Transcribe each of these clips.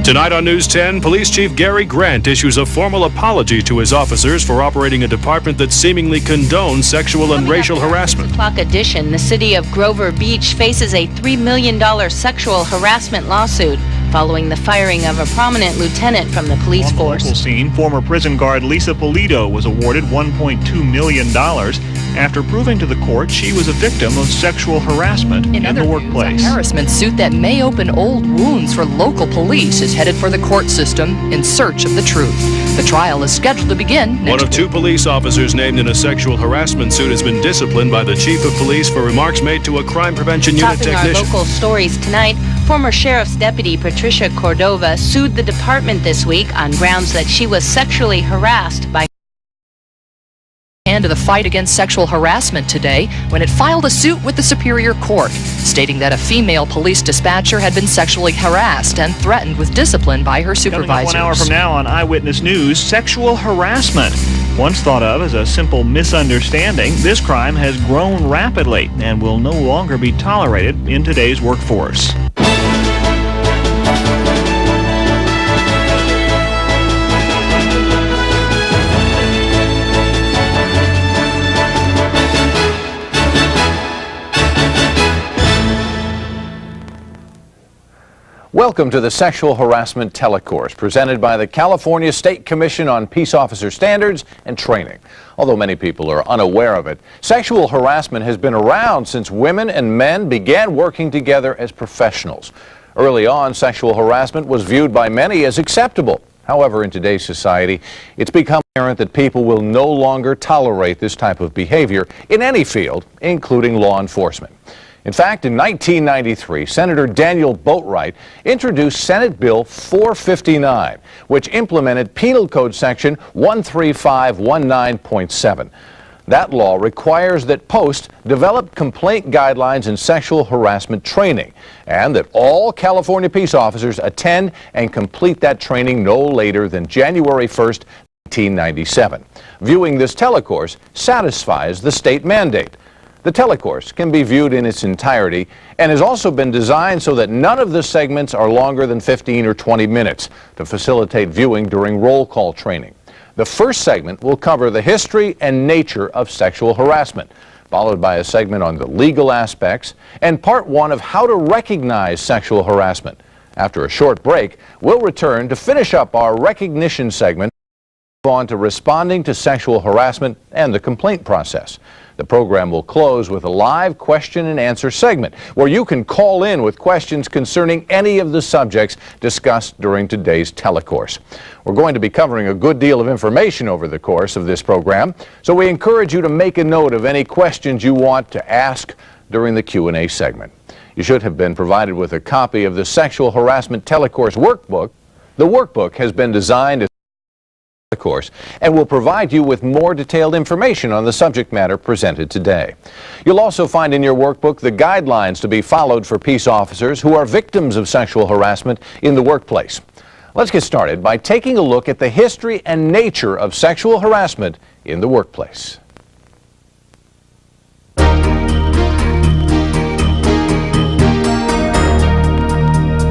Tonight on News 10, Police Chief Gary Grant issues a formal apology to his officers for operating a department that seemingly condones sexual and racial harassment. O'clock edition, the city of Grover Beach faces a $3 million sexual harassment lawsuit following the firing of a prominent lieutenant from the police force. On the local scene, former prison guard Lisa Polito was awarded $1.2 million after proving to the court she was a victim of sexual harassment in the workplace. A harassment suit that may open old wounds for local police is headed for the court system in search of the truth. The trial is scheduled to begin next One of two police officers named in a sexual harassment suit has been disciplined by the chief of police for remarks made to a crime prevention unit technician. Topping our local stories tonight, former sheriff's deputy Patricia Cordova sued the department this week on grounds that she was sexually harassed by to the fight against sexual harassment today when it filed a suit with the Superior Court, stating that a female police dispatcher had been sexually harassed and threatened with discipline by her supervisors. Coming up 1 hour from now on Eyewitness News, sexual harassment. Once thought of as a simple misunderstanding, this crime has grown rapidly and will no longer be tolerated in today's workforce. Welcome to the Sexual Harassment Telecourse, presented by the California State Commission on Peace Officer Standards and Training. Although many people are unaware of it, sexual harassment has been around since women and men began working together as professionals. Early on, sexual harassment was viewed by many as acceptable. However, in today's society, it's become apparent that people will no longer tolerate this type of behavior in any field, including law enforcement. In fact, in 1993, Senator Daniel Boatwright introduced Senate Bill 459, which implemented Penal Code Section 13519.7. That law requires that posts develop complaint guidelines in sexual harassment training, and that all California peace officers attend and complete that training no later than January 1st, 1997. Viewing this telecourse satisfies the state mandate. The telecourse can be viewed in its entirety and has also been designed so that none of the segments are longer than 15 or 20 minutes to facilitate viewing during roll call training. The first segment will cover the history and nature of sexual harassment, followed by a segment on the legal aspects and part one of how to recognize sexual harassment. After a short break, we'll return to finish up our recognition segment and move on to responding to sexual harassment and the complaint process. The program will close with a live question and answer segment where you can call in with questions concerning any of the subjects discussed during today's telecourse. We're going to be covering a good deal of information over the course of this program, so we encourage you to make a note of any questions you want to ask during the Q&A segment. You should have been provided with a copy of the Sexual Harassment Telecourse Workbook. The workbook has been designed as course and will provide you with more detailed information on the subject matter presented today. You'll also find in your workbook the guidelines to be followed for peace officers who are victims of sexual harassment in the workplace. Let's get started by taking a look at the history and nature of sexual harassment in the workplace.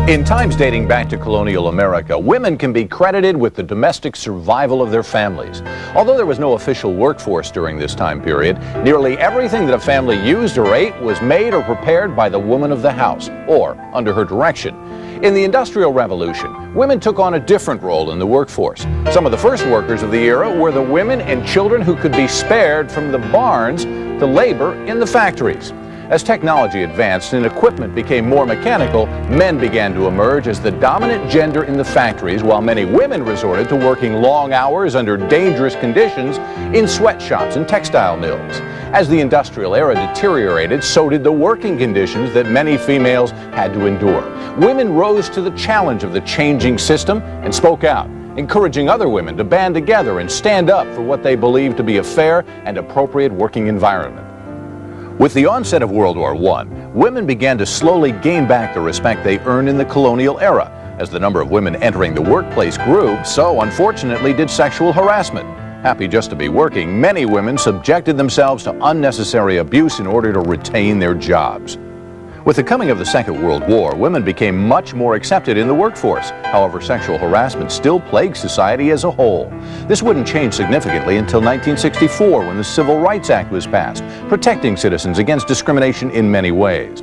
In times dating back to colonial America, women can be credited with the domestic survival of their families. Although there was no official workforce during this time period, nearly everything that a family used or ate was made or prepared by the woman of the house, or under her direction. In the Industrial Revolution, women took on a different role in the workforce. Some of the first workers of the era were the women and children who could be spared from the barns to labor in the factories. As technology advanced and equipment became more mechanical, men began to emerge as the dominant gender in the factories, while many women resorted to working long hours under dangerous conditions in sweatshops and textile mills. As the industrial era deteriorated, so did the working conditions that many females had to endure. Women rose to the challenge of the changing system and spoke out, encouraging other women to band together and stand up for what they believed to be a fair and appropriate working environment. With the onset of World War I, women began to slowly gain back the respect they earned in the colonial era. As the number of women entering the workplace grew, so unfortunately did sexual harassment. Happy just to be working, many women subjected themselves to unnecessary abuse in order to retain their jobs. With the coming of the Second World War, women became much more accepted in the workforce. However, sexual harassment still plagues society as a whole. This wouldn't change significantly until 1964, when the Civil Rights Act was passed, protecting citizens against discrimination in many ways.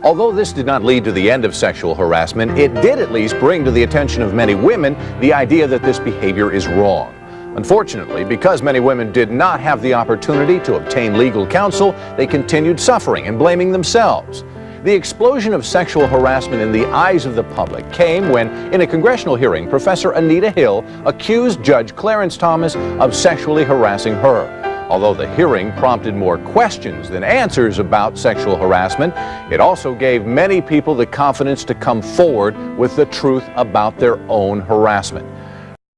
Although this did not lead to the end of sexual harassment, it did at least bring to the attention of many women the idea that this behavior is wrong. Unfortunately, because many women did not have the opportunity to obtain legal counsel, they continued suffering and blaming themselves. The explosion of sexual harassment in the eyes of the public came when, in a congressional hearing, Professor Anita Hill accused Judge Clarence Thomas of sexually harassing her. Although the hearing prompted more questions than answers about sexual harassment, it also gave many people the confidence to come forward with the truth about their own harassment.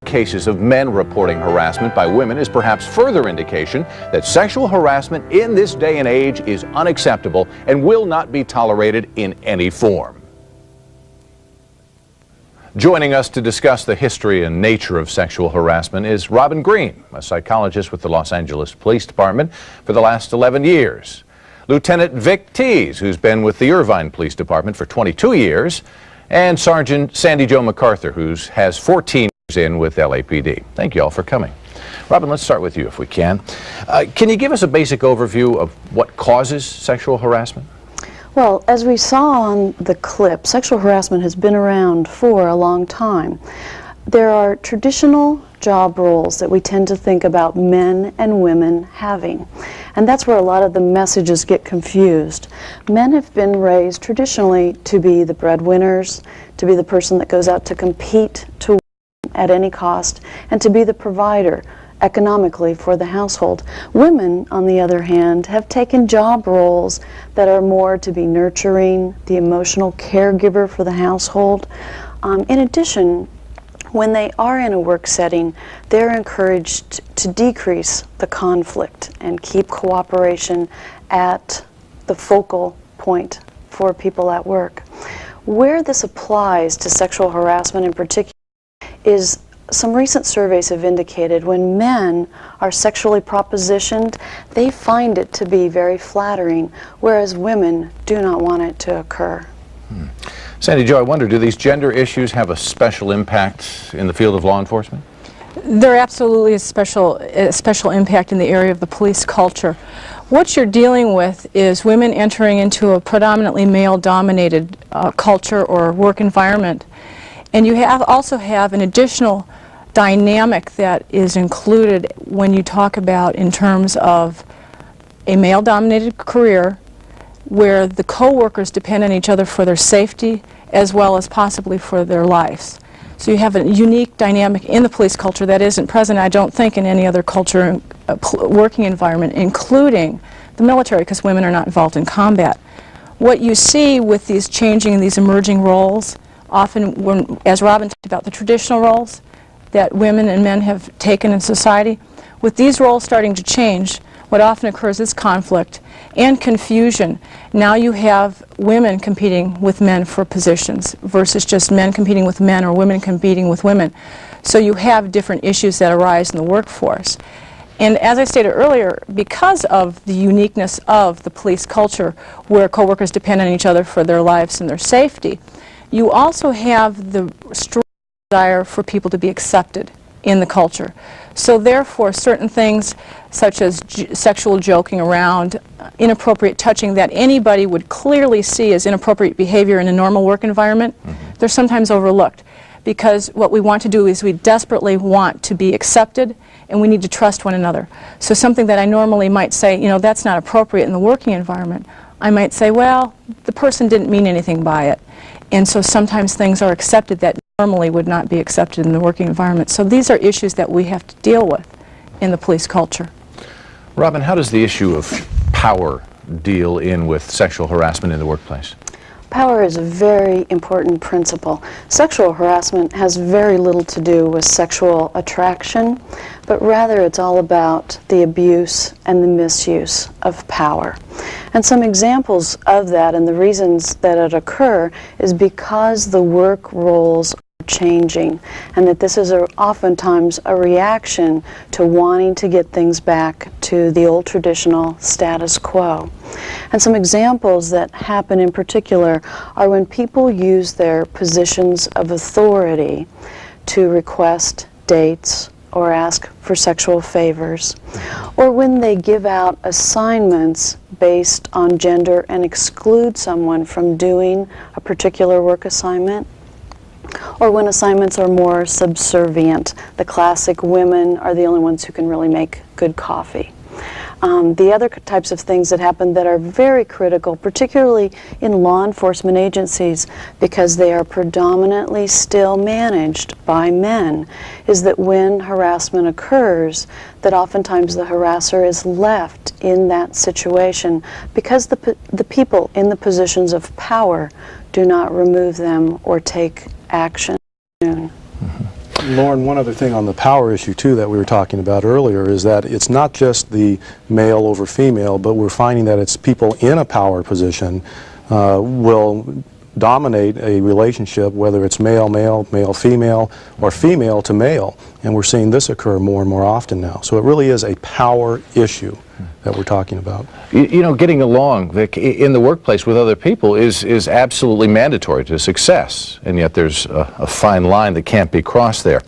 Cases of men reporting harassment by women is perhaps further indication that sexual harassment in this day and age is unacceptable and will not be tolerated in any form. Joining us to discuss the history and nature of sexual harassment is Robin Green, a psychologist with the Los Angeles Police Department for the last 11 years. Lieutenant Vic Tees, who's been with the Irvine Police Department for 22 years, and Sergeant Sandy Jo MacArthur, who has 14 years in with LAPD. Thank you all for coming. Robin, let's start with you if we can. Can you give us a basic overview of what causes sexual harassment? Well, as we saw on the clip, sexual harassment has been around for a long time. There are traditional job roles that we tend to think about men and women having, and that's where a lot of the messages get confused. Men have been raised traditionally to be the breadwinners, to be the person that goes out to compete to win at any cost, and to be the provider economically for the household. Women, on the other hand, have taken job roles that are more to be nurturing, the emotional caregiver for the household. In addition, when they are in a work setting, they're encouraged to decrease the conflict and keep cooperation at the focal point for people at work. Where this applies to sexual harassment in particular is some recent surveys have indicated when men are sexually propositioned, they find it to be very flattering, whereas women do not want it to occur. Sandy Jo, I wonder, do these gender issues have a special impact in the field of law enforcement? There absolutely is a special impact in the area of the police culture. What you're dealing with is women entering into a predominantly male-dominated culture or work environment. And you also have an additional dynamic that is included when you talk about in terms of a male-dominated career where the co-workers depend on each other for their safety as well as possibly for their lives. So you have a unique dynamic in the police culture that isn't present, I don't think, in any other culture, working environment, including the military, because women are not involved in combat. What you see with these changing and these emerging roles, often, as Robin talked about, the traditional roles that women and men have taken in society, with these roles starting to change, what often occurs is conflict and confusion. Now you have women competing with men for positions versus just men competing with men or women competing with women. So you have different issues that arise in the workforce. And as I stated earlier, because of the uniqueness of the police culture where coworkers depend on each other for their lives and their safety, you also have the strong desire for people to be accepted in the culture. So therefore, certain things such as sexual joking around, inappropriate touching that anybody would clearly see as inappropriate behavior in a normal work environment, they're sometimes overlooked. Because what we want to do is we desperately want to be accepted and we need to trust one another. So something that I normally might say, you know, that's not appropriate in the working environment, I might say, well, the person didn't mean anything by it. And so sometimes things are accepted that normally would not be accepted in the working environment. So these are issues that we have to deal with in the police culture. Robin, how does the issue of power deal in with sexual harassment in the workplace? Power is a very important principle. Sexual harassment has very little to do with sexual attraction, but rather it's all about the abuse and the misuse of power. And some examples of that and the reasons that it occur is because the work roles changing, and that this is oftentimes a reaction to wanting to get things back to the old traditional status quo. And some examples that happen in particular are when people use their positions of authority to request dates or ask for sexual favors, or when they give out assignments based on gender and exclude someone from doing a particular work assignment, or when assignments are more subservient. The classic women are the only ones who can really make good coffee. The other types of things that happen that are very critical, particularly in law enforcement agencies, because they are predominantly still managed by men, is that when harassment occurs, that oftentimes the harasser is left in that situation because the people in the positions of power do not remove them or take action. Lauren, one other thing on the power issue too that we were talking about earlier is that it's not just the male over female, but we're finding that it's people in a power position will dominate a relationship, whether it's male-male, male-female, or female to male. And we're seeing this occur more and more often now. So it really is a power issue that we're talking about. You know, getting along, Vic, in the workplace with other people is absolutely mandatory to success, and yet there's a fine line that can't be crossed there.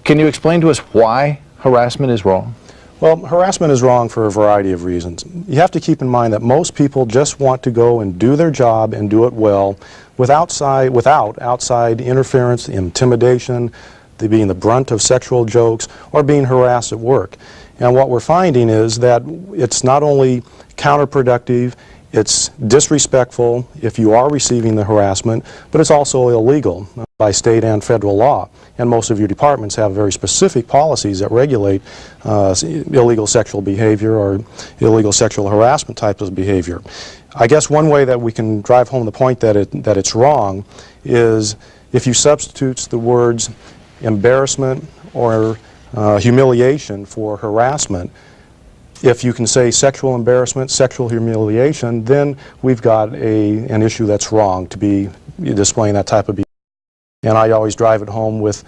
Can you explain to us why harassment is wrong? Well, harassment is wrong for a variety of reasons. You have to keep in mind that most people just want to go and do their job and do it well without outside interference, intimidation, being the brunt of sexual jokes, or being harassed at work. And what we're finding is that it's not only counterproductive, it's disrespectful if you are receiving the harassment, but it's also illegal by state and federal law. And most of your departments have very specific policies that regulate illegal sexual behavior or illegal sexual harassment types of behavior. I guess one way that we can drive home the point that it's wrong is if you substitute the words embarrassment or humiliation for harassment. If you can say sexual embarrassment, sexual humiliation, then we've got an issue that's wrong to be displaying that type of behavior. And I always drive it home with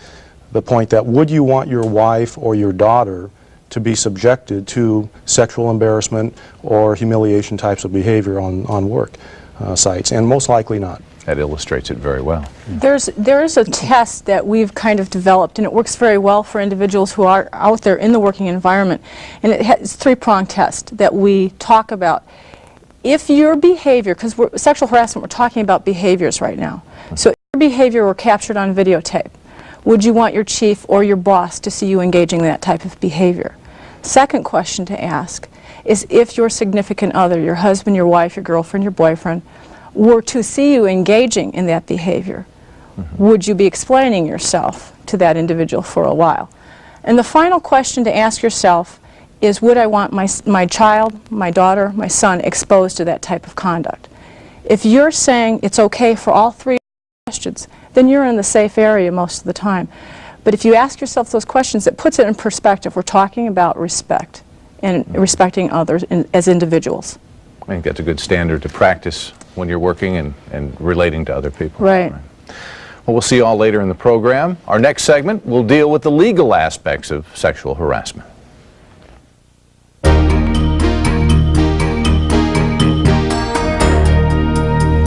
the point that would you want your wife or your daughter to be subjected to sexual embarrassment or humiliation types of behavior on work sites? And most likely not. That illustrates it very well. There is a test that we've kind of developed, and it works very well for individuals who are out there in the working environment. And it's a three-pronged test that we talk about. If your behavior, because sexual harassment, we're talking about behaviors right now. So if your behavior were captured on videotape, would you want your chief or your boss to see you engaging in that type of behavior? Second question to ask is if your significant other, your husband, your wife, your girlfriend, your boyfriend, were to see you engaging in that behavior, would you be explaining yourself to that individual for a while? And the final question to ask yourself is, would I want my child, my daughter, my son exposed to that type of conduct? If you're saying it's okay for all three questions, then you're in the safe area most of the time. But if you ask yourself those questions, it puts it in perspective. We're talking about respect and respecting others as individuals. I think that's a good standard to practice when you're working and relating to other people. Right. Well, we'll see you all later in the program. Our next segment will deal with the legal aspects of sexual harassment.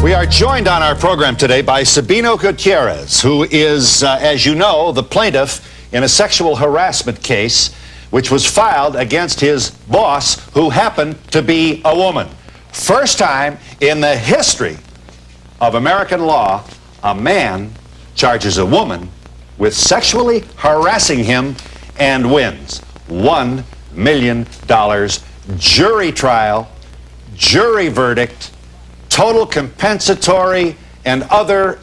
We are joined on our program today by Sabino Gutierrez, who is, as you know, the plaintiff in a sexual harassment case which was filed against his boss, who happened to be a woman. First time in the history of American law, a man charges a woman with sexually harassing him and wins $1 million, jury trial, jury verdict, total compensatory and other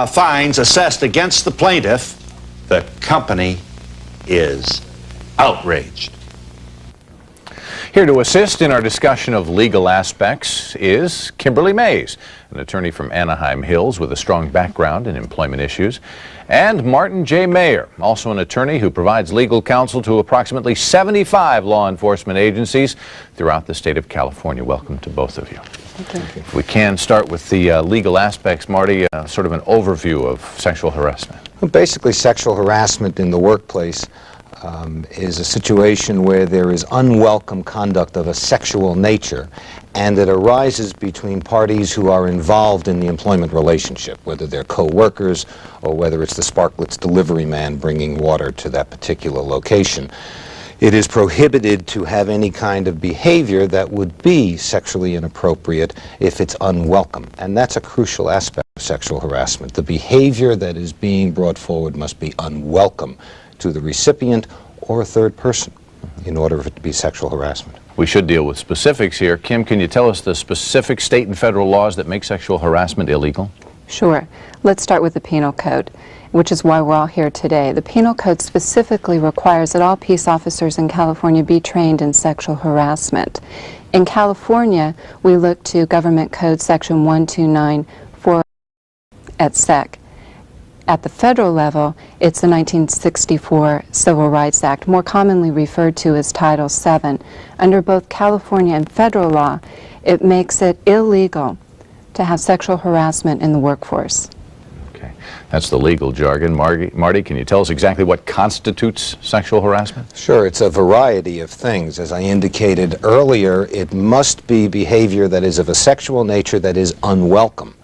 fines assessed against the plaintiff. The company is outraged. Here to assist in our discussion of legal aspects is Kimberly Mays, an attorney from Anaheim Hills with a strong background in employment issues, and Martin J. Mayer, also an attorney who provides legal counsel to approximately 75 law enforcement agencies throughout the state of California. Welcome to both of you. Thank you. If we can start with the legal aspects, Marty, sort of an overview of sexual harassment. Well, basically, sexual harassment in the workplace is a situation where there is unwelcome conduct of a sexual nature, and it arises between parties who are involved in the employment relationship, whether they're co-workers or whether it's the Sparklets delivery man bringing water to that particular location. It is prohibited to have any kind of behavior that would be sexually inappropriate if it's unwelcome, and that's a crucial aspect of sexual harassment. The behavior that is being brought forward must be unwelcome to the recipient or a third person in order for it to be sexual harassment. We should deal with specifics here. Kim, can you tell us the specific state and federal laws that make sexual harassment illegal? Sure. Let's start with the Penal Code, which is why we're all here today. The Penal Code specifically requires that all peace officers in California be trained in sexual harassment. In California, we look to Government Code Section 1294 at SEC. At the federal level, it's the 1964 Civil Rights Act, more commonly referred to as Title VII. Under both California and federal law, it makes it illegal to have sexual harassment in the workforce. Okay, that's the legal jargon. Marty, can you tell us exactly what constitutes sexual harassment? Sure, it's a variety of things. As I indicated earlier, it must be behavior that is of a sexual nature that is unwelcome.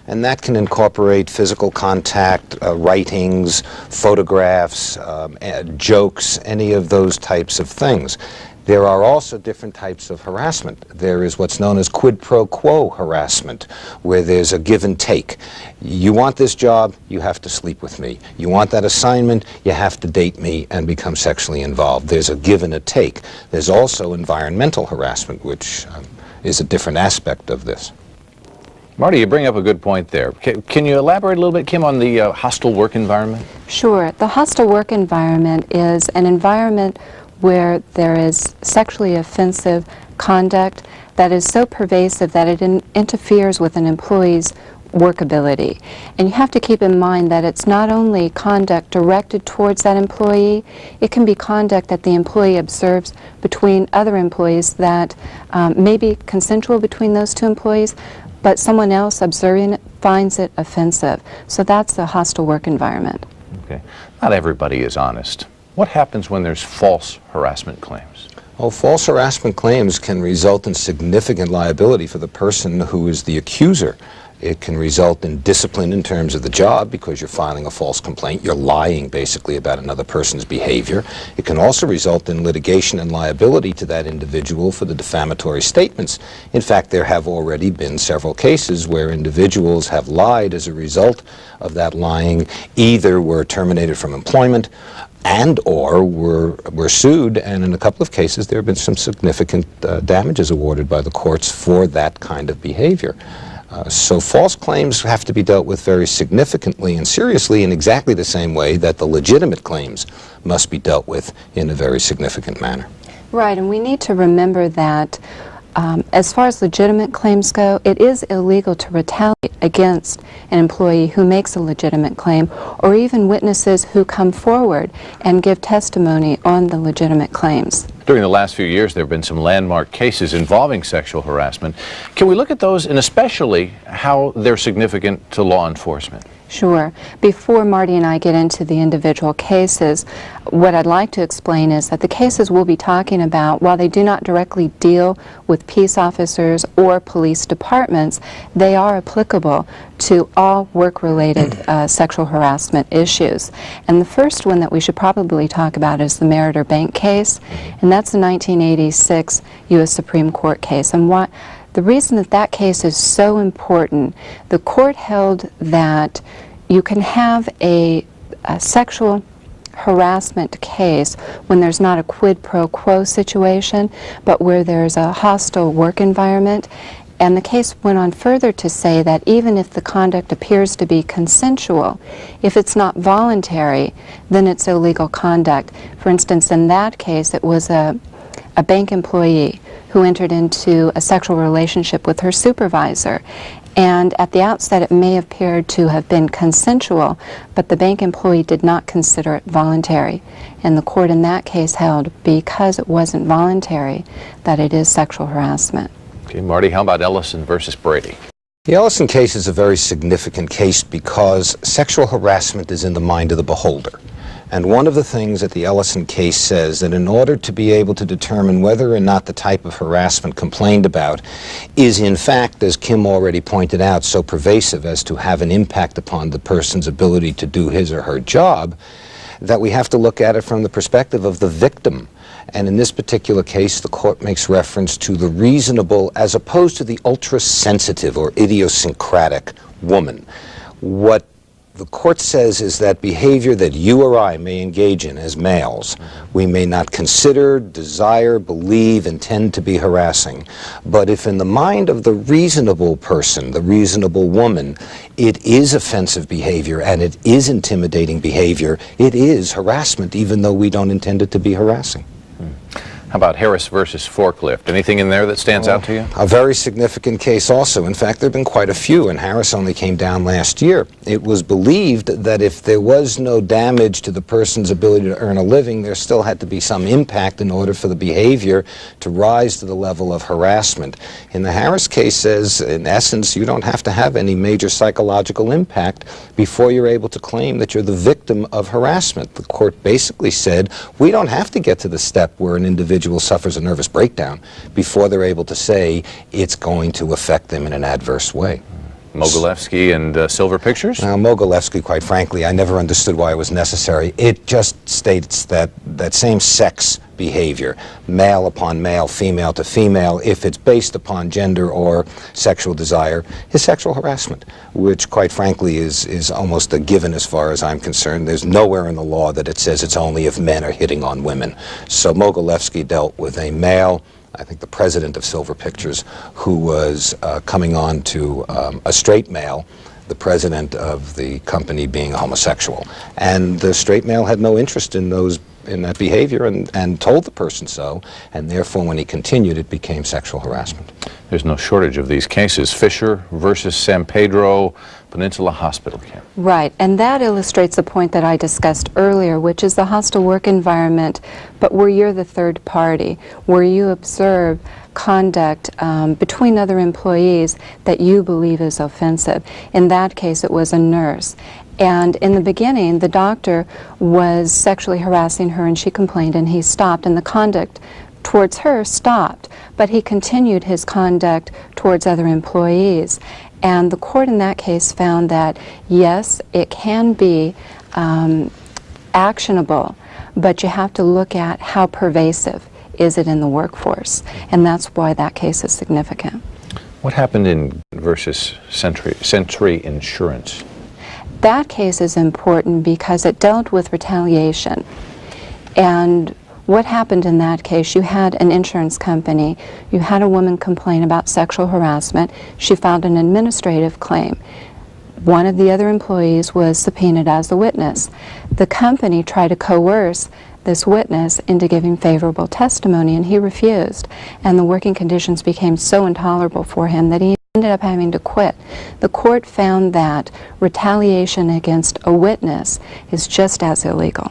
And that can incorporate physical contact, writings, photographs, jokes, any of those types of things. There are also different types of harassment. There is what's known as quid pro quo harassment, where there's a give and take. You want this job, you have to sleep with me. You want that assignment, you have to date me and become sexually involved. There's a give and a take. There's also environmental harassment, which is a different aspect of this. Marty, you bring up a good point there. Can you elaborate a little bit, Kim, on the hostile work environment? Sure. The hostile work environment is an environment where there is sexually offensive conduct that is so pervasive that it interferes with an employee's workability. And you have to keep in mind that it's not only conduct directed towards that employee, it can be conduct that the employee observes between other employees that may be consensual between those two employees, but someone else observing it finds it offensive. So that's the hostile work environment. Okay. Not everybody is honest. What happens when there's false harassment claims? Well, false harassment claims can result in significant liability for the person who is the accuser. It can result in discipline in terms of the job because you're filing a false complaint. You're lying basically about another person's behavior. It can also result in litigation and liability to that individual for the defamatory statements. In fact, there have already been several cases where individuals have lied as a result of that lying, either were terminated from employment and or were sued, and in a couple of cases there have been some significant damages awarded by the courts for that kind of behavior. So false claims have to be dealt with very significantly and seriously in exactly the same way that the legitimate claims must be dealt with in a very significant manner. Right, and we need to remember that as far as legitimate claims go, it is illegal to retaliate against an employee who makes a legitimate claim, or even witnesses who come forward and give testimony on the legitimate claims. During the last few years, there have been some landmark cases involving sexual harassment. Can we look at those, and especially how they're significant to law enforcement? Sure. Before Marty and I get into the individual cases, what I'd like to explain is that the cases we'll be talking about, while they do not directly deal with peace officers or police departments, they are applicable to all work-related sexual harassment issues. And the first one that we should probably talk about is the Meritor Bank case, and that's a 1986 U.S. Supreme Court case. And the reason that that case is so important, the court held that you can have a sexual harassment case when there's not a quid pro quo situation, but where there's a hostile work environment. And the case went on further to say that even if the conduct appears to be consensual, if it's not voluntary, then it's illegal conduct. For instance, in that case, it was a a bank employee who entered into a sexual relationship with her supervisor. And at the outset, it may appear to have been consensual, but the bank employee did not consider it voluntary. And the court in that case held, because it wasn't voluntary, that it is sexual harassment. Okay, Marty, how about Ellison versus Brady? The Ellison case is a very significant case because sexual harassment is in the mind of the beholder. And one of the things that the Ellison case says that in order to be able to determine whether or not the type of harassment complained about is in fact, as Kim already pointed out, so pervasive as to have an impact upon the person's ability to do his or her job, that we have to look at it from the perspective of the victim. And in this particular case, the court makes reference to the reasonable as opposed to the ultra-sensitive or idiosyncratic woman. What the court says is that behavior that you or I may engage in as males, we may not consider, desire, believe, intend to be harassing. But if in the mind of the reasonable person, the reasonable woman, it is offensive behavior and it is intimidating behavior, it is harassment, even though we don't intend it to be harassing. How about Harris versus Forklift? Anything in there that stands out to you? A very significant case also. In fact, there have been quite a few, and Harris only came down last year. It was believed that if there was no damage to the person's ability to earn a living, there still had to be some impact in order for the behavior to rise to the level of harassment. In the Harris case says, in essence, you don't have to have any major psychological impact before you're able to claim that you're the victim of harassment. The court basically said, we don't have to get to the step where an individual suffers a nervous breakdown before they're able to say it's going to affect them in an adverse way. Mogilevsky and Silver Pictures? Now, Mogilevsky, quite frankly, I never understood why it was necessary. It just states that same-sex behavior, male upon male, female to female, if it's based upon gender or sexual desire, is sexual harassment, which, quite frankly, is almost a given as far as I'm concerned. There's nowhere in the law that it says it's only if men are hitting on women. So Mogilevsky dealt with a male, I think the president of Silver Pictures, who was coming on to a straight male, the president of the company being a homosexual. And the straight male had no interest in that behavior and told the person so, and therefore when he continued it became sexual harassment. There's no shortage of these cases. Fisher versus San Pedro Peninsula Hospital camp. Right, and that illustrates the point that I discussed earlier, which is the hostile work environment, but where you're the third party, where you observe conduct between other employees that you believe is offensive. In that case, it was a nurse. And in the beginning, the doctor was sexually harassing her and she complained and he stopped, and the conduct towards her stopped, but he continued his conduct towards other employees. And the court in that case found that, yes, it can be actionable, but you have to look at how pervasive is it in the workforce, and that's why that case is significant. What happened in versus Century Insurance? That case is important because it dealt with retaliation. And what happened in that case, you had an insurance company, you had a woman complain about sexual harassment, she filed an administrative claim. One of the other employees was subpoenaed as a witness. The company tried to coerce this witness into giving favorable testimony, and he refused. And the working conditions became so intolerable for him that he ended up having to quit. The court found that retaliation against a witness is just as illegal.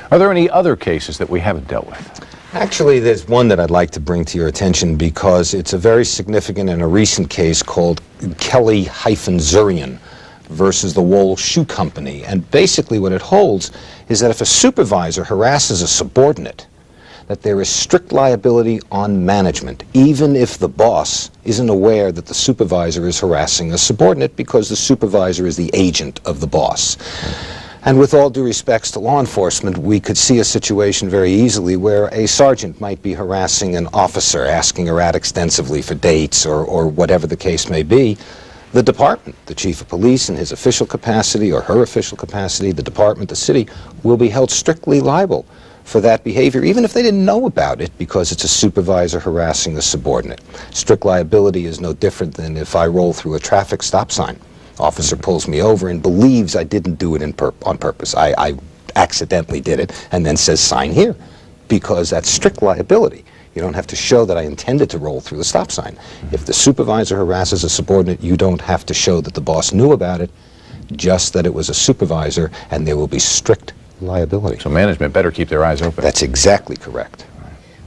Are there any other cases that we haven't dealt with? Actually, there's one that I'd like to bring to your attention because it's a very significant and a recent case called Kelly-Zurian versus the Wool Shoe Company. And basically what it holds is that if a supervisor harasses a subordinate, that there is strict liability on management, even if the boss isn't aware that the supervisor is harassing a subordinate, because the supervisor is the agent of the boss. And with all due respects to law enforcement, we could see a situation very easily where a sergeant might be harassing an officer, asking her out extensively for dates or whatever the case may be. The department, the chief of police in his official capacity or her official capacity, the department, the city, will be held strictly liable for that behavior, even if they didn't know about it, because it's a supervisor harassing a subordinate. Strict liability is no different than if I roll through a traffic stop sign. Officer pulls me over and believes I didn't do it on purpose. I accidentally did it, and then says, sign here, because that's strict liability. You don't have to show that I intended to roll through the stop sign. If the supervisor harasses a subordinate, you don't have to show that the boss knew about it, just that it was a supervisor, and there will be strict liability. So management better keep their eyes open. That's exactly correct.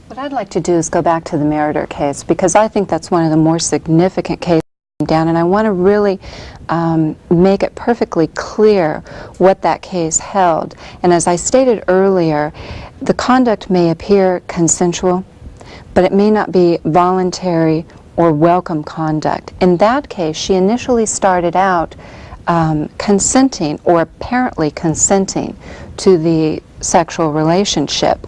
What I'd like to do is go back to the Meritor case, because I think that's one of the more significant cases down, and I want to really make it perfectly clear what that case held. And as I stated earlier, the conduct may appear consensual, but it may not be voluntary or welcome conduct. In that case, she initially started out consenting, or apparently consenting, to the sexual relationship,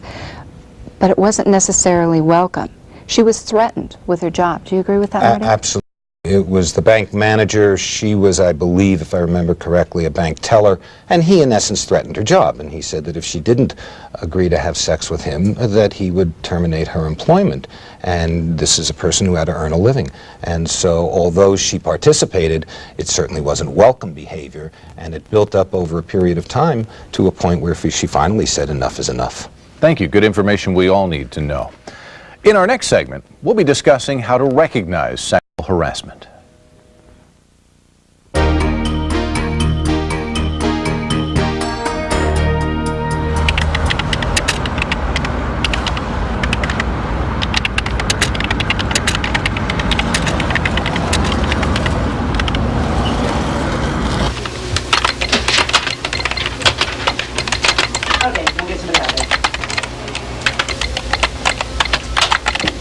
but it wasn't necessarily welcome. She was threatened with her job. Do you agree with that, Marty? Absolutely. It was the bank manager. She was, I believe, if I remember correctly, a bank teller, and he in essence threatened her job. And he said that if she didn't agree to have sex with him, that he would terminate her employment. And this is a person who had to earn a living. And so although she participated, it certainly wasn't welcome behavior, and it built up over a period of time to a point where she finally said enough is enough. Thank you. Good information we all need to know. In our next segment, we'll be discussing how to recognize sexual harassment.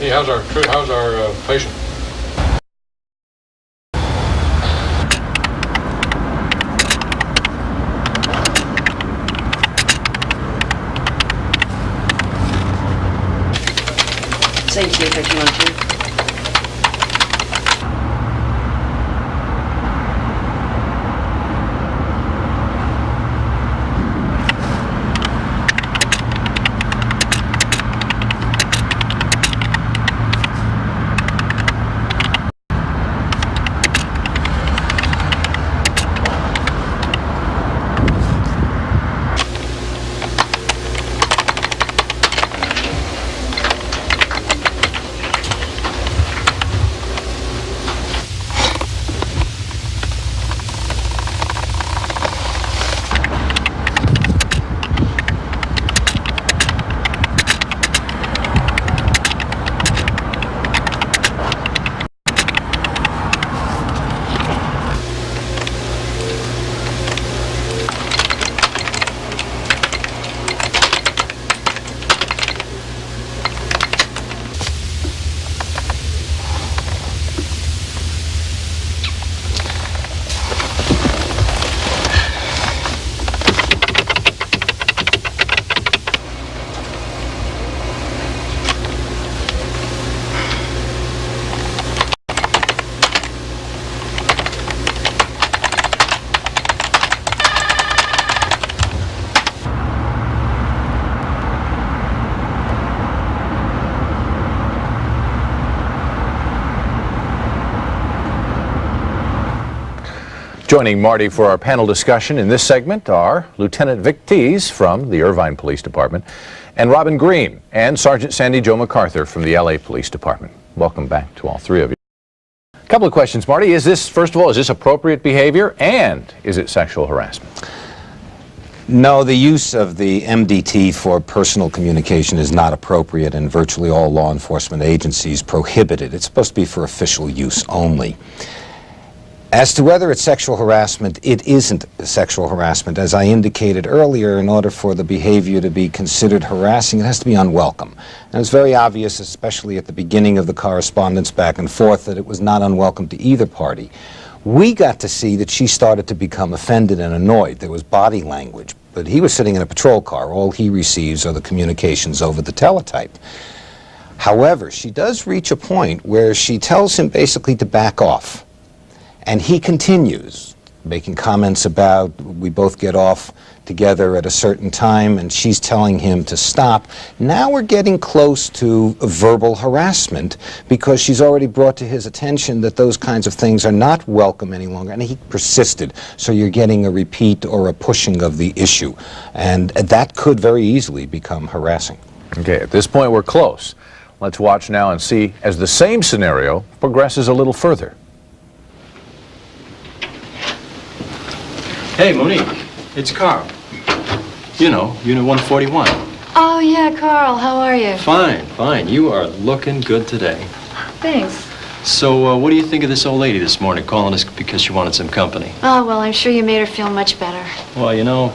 Hey, how's our patient? Same sleep if you want to. Joining Marty for our panel discussion in this segment are Lieutenant Vic Tees from the Irvine Police Department and Robin Green and Sergeant Sandy Jo MacArthur from the LA Police Department. Welcome back to all three of you. A couple of questions, Marty. Is this, first of all, is this appropriate behavior, and is it sexual harassment? No, the use of the MDT for personal communication is not appropriate, and virtually all law enforcement agencies prohibit it. It's supposed to be for official use only. As to whether it's sexual harassment, it isn't sexual harassment. As I indicated earlier, in order for the behavior to be considered harassing, it has to be unwelcome. And it's very obvious, especially at the beginning of the correspondence back and forth, that it was not unwelcome to either party. We got to see that she started to become offended and annoyed. There was body language, but he was sitting in a patrol car. All he receives are the communications over the teletype. However, she does reach a point where she tells him basically to back off. And he continues, making comments about, we both get off together at a certain time, and she's telling him to stop. Now we're getting close to verbal harassment, because she's already brought to his attention that those kinds of things are not welcome any longer, and he persisted. So you're getting a repeat or a pushing of the issue, and that could very easily become harassing. Okay, at this point we're close. Let's watch now and see as the same scenario progresses a little further. Hey, Monique, it's Carl. You know, Unit 141. Oh, yeah, Carl, how are you? Fine, fine. You are looking good today. Thanks. So, what do you think of this old lady this morning calling us because she wanted some company? Oh, well, I'm sure you made her feel much better. Well, you know,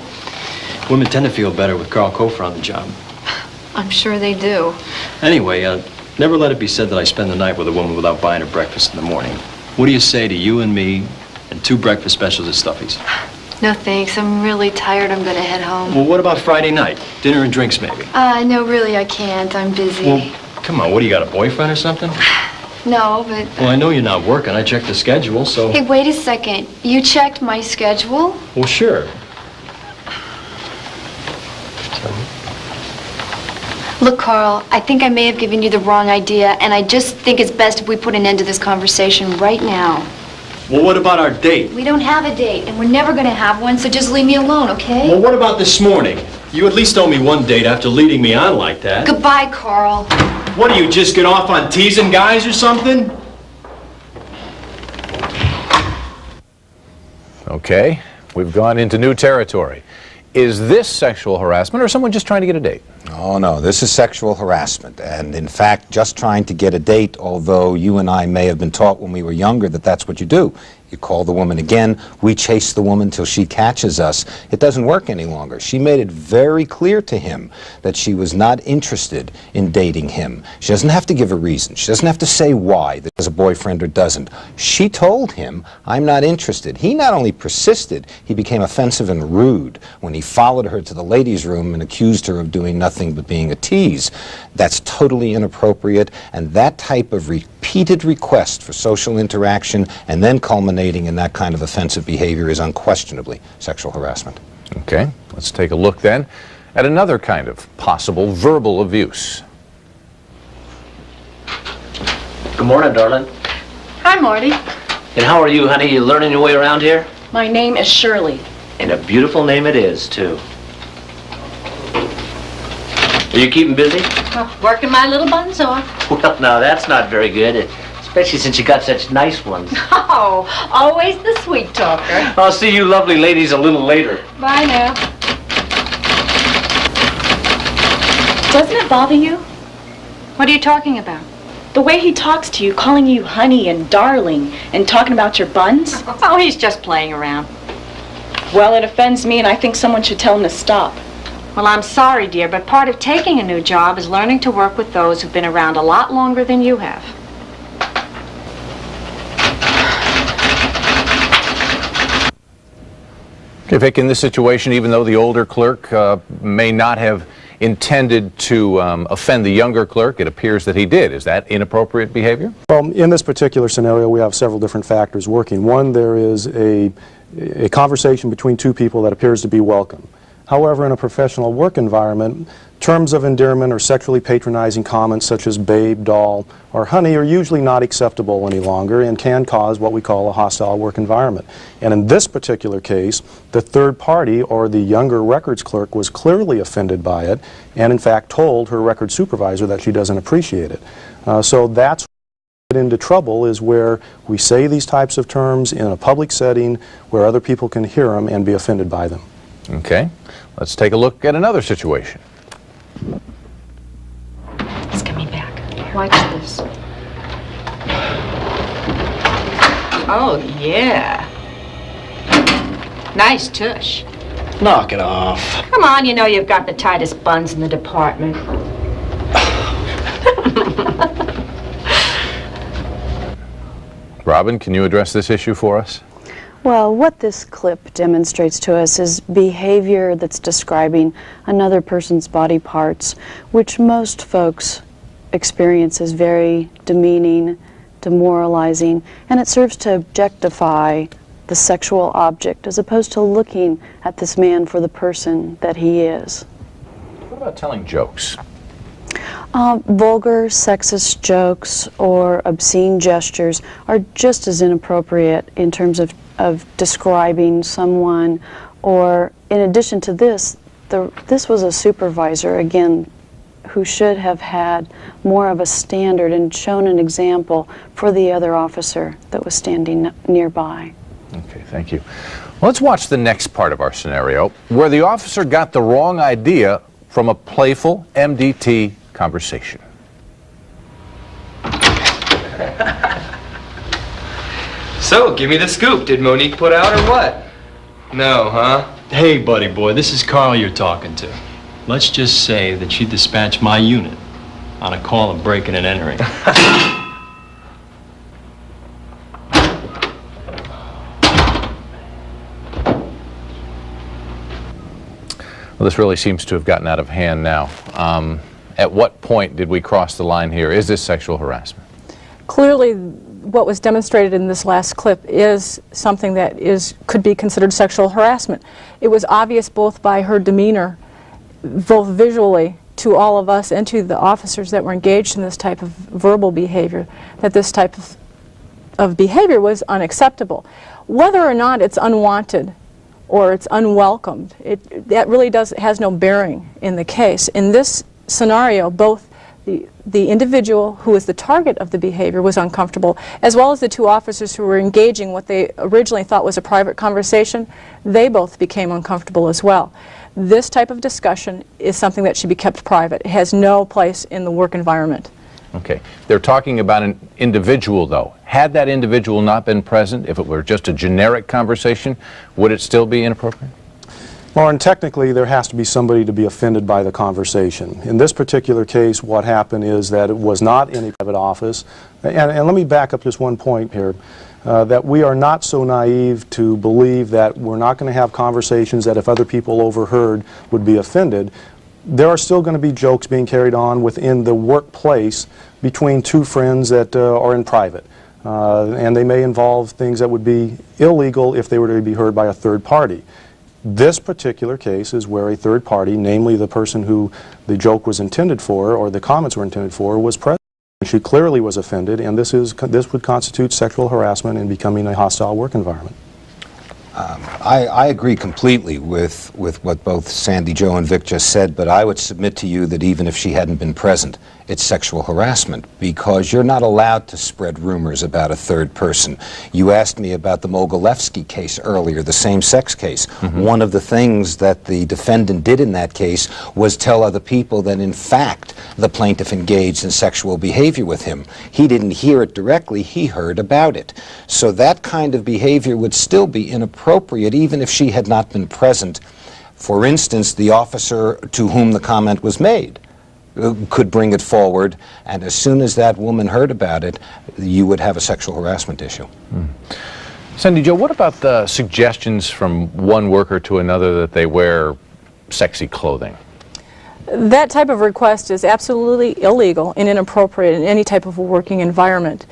women tend to feel better with Carl Kofer on the job. I'm sure they do. Anyway, never let it be said that I spend the night with a woman without buying her breakfast in the morning. What do you say to you and me and 2 breakfast specials at Stuffy's? No, thanks. I'm really tired. I'm going to head home. Well, what about Friday night? Dinner and drinks, maybe? No, really, I can't. I'm busy. Well, come on. What, do you got a boyfriend or something? No, but... Well, I know you're not working. I checked the schedule, so... Hey, wait a second. You checked my schedule? Well, sure. Look, Carl, I think I may have given you the wrong idea, and I just think it's best if we put an end to this conversation right now. Well, what about our date? We don't have a date, and we're never going to have one, so just leave me alone, okay? Well, what about this morning? You at least owe me one date after leading me on like that. Goodbye, Carl. What, do you just get off on teasing guys or something? Okay, we've gone into new territory. Is this sexual harassment or someone just trying to get a date? Oh, no, this is sexual harassment. And in fact, just trying to get a date, although you and I may have been taught when we were younger that that's what you do. You call the woman again, we chase the woman till she catches us. It doesn't work any longer. She made it very clear to him that she was not interested in dating him. She doesn't have to give a reason. She doesn't have to say why, that there's a boyfriend or doesn't. She told him, I'm not interested. He not only persisted, he became offensive and rude when he followed her to the ladies' room and accused her of doing nothing but being a tease. That's totally inappropriate, and that type of repeated request for social interaction and then culminating in that kind of offensive behavior is unquestionably sexual harassment. Okay, let's take a look then at another kind of possible verbal abuse. Good morning, darling. Hi, Marty. And how are you, honey? You learning your way around here? My name is Shirley. And a beautiful name it is, too. Are you keeping busy? Working my little buns off. Well, now that's not very good, especially since you got such nice ones. Oh, always the sweet talker. I'll see you lovely ladies a little later. Bye now. Doesn't it bother you? What are you talking about? The way he talks to you, calling you honey and darling, and talking about your buns? Oh, he's just playing around. Well, it offends me, and I think someone should tell him to stop. Well, I'm sorry, dear, but part of taking a new job is learning to work with those who've been around a lot longer than you have. Okay, Vic, in this situation, even though the older clerk may not have intended to offend the younger clerk, it appears that he did. Is that inappropriate behavior? Well, in this particular scenario, we have several different factors working. One, there is a conversation between 2 people that appears to be welcome. However, in a professional work environment, terms of endearment or sexually patronizing comments such as babe, doll, or honey are usually not acceptable any longer and can cause what we call a hostile work environment. And in this particular case, the third party, or the younger records clerk, was clearly offended by it and in fact told her record supervisor that she doesn't appreciate it. So that's where we get into trouble, is where we say these types of terms in a public setting where other people can hear them and be offended by them. Okay, let's take a look at another situation. He's coming back. Watch this. Oh, yeah. Nice tush. Knock it off. Come on, you know you've got the tightest buns in the department. Robin, can you address this issue for us? Well, what this clip demonstrates to us is behavior that's describing another person's body parts, which most folks experience as very demeaning, demoralizing, and it serves to objectify the sexual object as opposed to looking at this man for the person that he is. What about telling jokes? Vulgar, sexist jokes or obscene gestures are just as inappropriate in terms of describing someone, or in addition to this, this was a supervisor, again, who should have had more of a standard and shown an example for the other officer that was standing nearby. Okay, thank you. Well, let's watch the next part of our scenario, where the officer got the wrong idea from a playful MDT conversation. So, give me the scoop. Did Monique put out or what? No, huh? Hey, buddy boy, this is Carl you're talking to. Let's just say that she dispatched my unit on a call of breaking and entering. Well, this really seems to have gotten out of hand now. At what point did we cross the line here? Is this sexual harassment? Clearly, what was demonstrated in this last clip is something that could be considered sexual harassment. It was obvious both by her demeanor, both visually to all of us and to the officers that were engaged in this type of verbal behavior, that this type of behavior was unacceptable. Whether or not it's unwanted or it's unwelcomed, that really has no bearing in the case. In this scenario, both the individual who was the target of the behavior was uncomfortable, as well as the two officers who were engaging what they originally thought was a private conversation. They both became uncomfortable as well. This type of discussion is something that should be kept private. It has no place in the work environment. Okay. They're talking about an individual, though. Had that individual not been present, if it were just a generic conversation, would it still be inappropriate? Lauren, technically there has to be somebody to be offended by the conversation. In this particular case, what happened is that it was not in a private office. And let me back up just one point here, that we are not so naive to believe that we're not going to have conversations that if other people overheard would be offended. There are still going to be jokes being carried on within the workplace between two friends that are in private. And they may involve things that would be illegal if they were to be heard by a third party. This particular case is where a third party, namely the person who the joke was intended for or the comments were intended for, was present. She clearly was offended, and this would constitute sexual harassment and becoming a hostile work environment. I agree completely with what both Sandy, Joe, and Vic just said, but I would submit to you that even if she hadn't been present, it's sexual harassment, because you're not allowed to spread rumors about a third person. You asked me about the Mogilevsky case earlier, the same-sex case. One of the things that the defendant did in that case was tell other people that, in fact, the plaintiff engaged in sexual behavior with him. He didn't hear it directly, he heard about it. So that kind of behavior would still be inappropriate even if she had not been present. For instance, the officer to whom the comment was made could bring it forward, and as soon as that woman heard about it, you would have a sexual harassment issue. Sandy Jo, what about the suggestions from one worker to another that they wear sexy clothing? That type of request is absolutely illegal and inappropriate in any type of a working environment.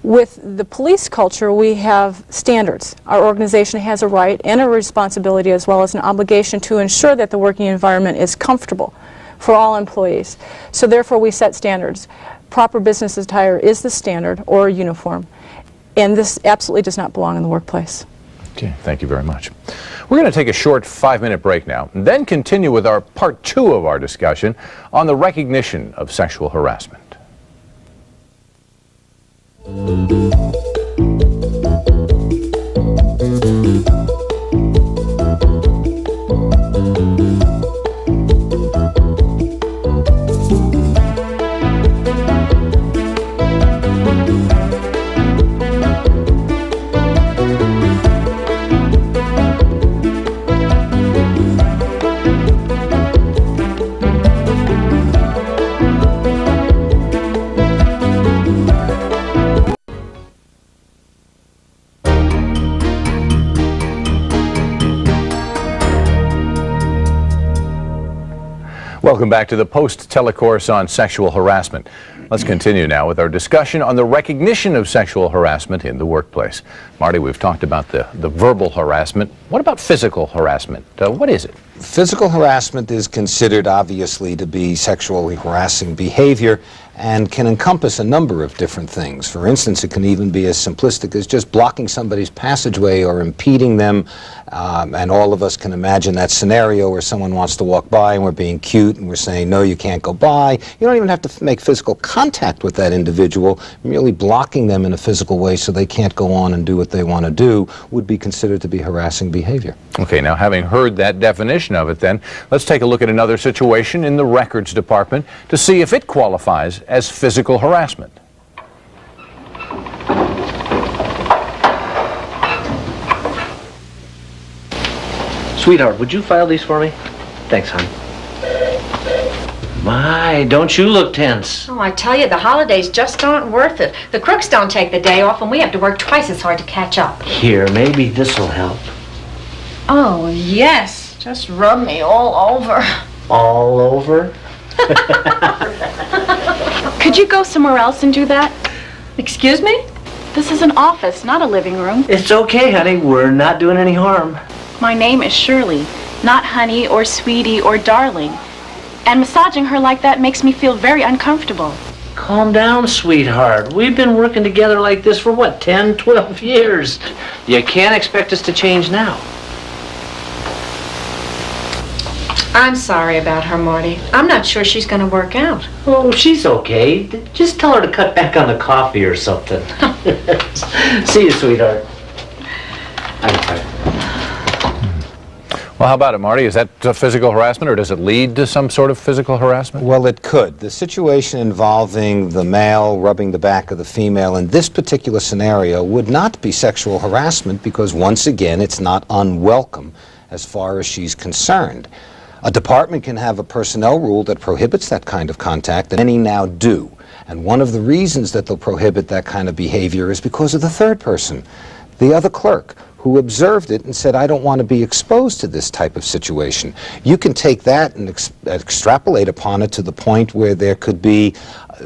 With the police culture, we have standards. Our organization has a right and a responsibility as well as an obligation to ensure that the working environment is comfortable for all employees. So therefore we set standards. Proper business attire is the standard, or a uniform, and this absolutely does not belong in the workplace. Okay, thank you very much. We're going to take a short 5-minute break now, and then continue with our part 2 of our discussion on the recognition of sexual harassment. Welcome back to the post-telecourse on sexual harassment. Let's continue now with our discussion on the recognition of sexual harassment in the workplace. Marty, we've talked about the verbal harassment. What about physical harassment? What is it? Physical harassment is considered obviously to be sexually harassing behavior and can encompass a number of different things. For instance, it can even be as simplistic as just blocking somebody's passageway or impeding them, and all of us can imagine that scenario where someone wants to walk by and we're being cute and we're saying, no, you can't go by. You don't even have to make physical contact with that individual. Merely blocking them in a physical way so they can't go on and do what they want to do would be considered to be harassing behavior. Okay, now having heard that definition of it then, let's take a look at another situation in the records department to see if it qualifies as physical harassment. Sweetheart, would you file these for me? Thanks, hon. My, don't you look tense. Oh, I tell you, the holidays just aren't worth it. The crooks don't take the day off, and we have to work twice as hard to catch up. Here, maybe this'll help. Oh, yes. Just rub me all over. All over? Could you go somewhere else and do that? Excuse me? This is an office, not a living room. It's okay, honey. We're not doing any harm. My name is Shirley, not honey or sweetie or darling. And massaging her like that makes me feel very uncomfortable. Calm down, sweetheart. We've been working together like this for, what, 10, 12 years? You can't expect us to change now. I'm sorry about her, Marty. I'm not sure she's going to work out. Oh, she's okay. Just tell her to cut back on the coffee or something. See you, sweetheart. I'm fine. Well, how about it, Marty? Is that physical harassment, or does it lead to some sort of physical harassment? Well, it could. The situation involving the male rubbing the back of the female in this particular scenario would not be sexual harassment because, once again, it's not unwelcome as far as she's concerned. A department can have a personnel rule that prohibits that kind of contact, and many now do. And one of the reasons that they'll prohibit that kind of behavior is because of the third person, the other clerk, who observed it and said, I don't want to be exposed to this type of situation. You can take that and extrapolate upon it to the point where there could be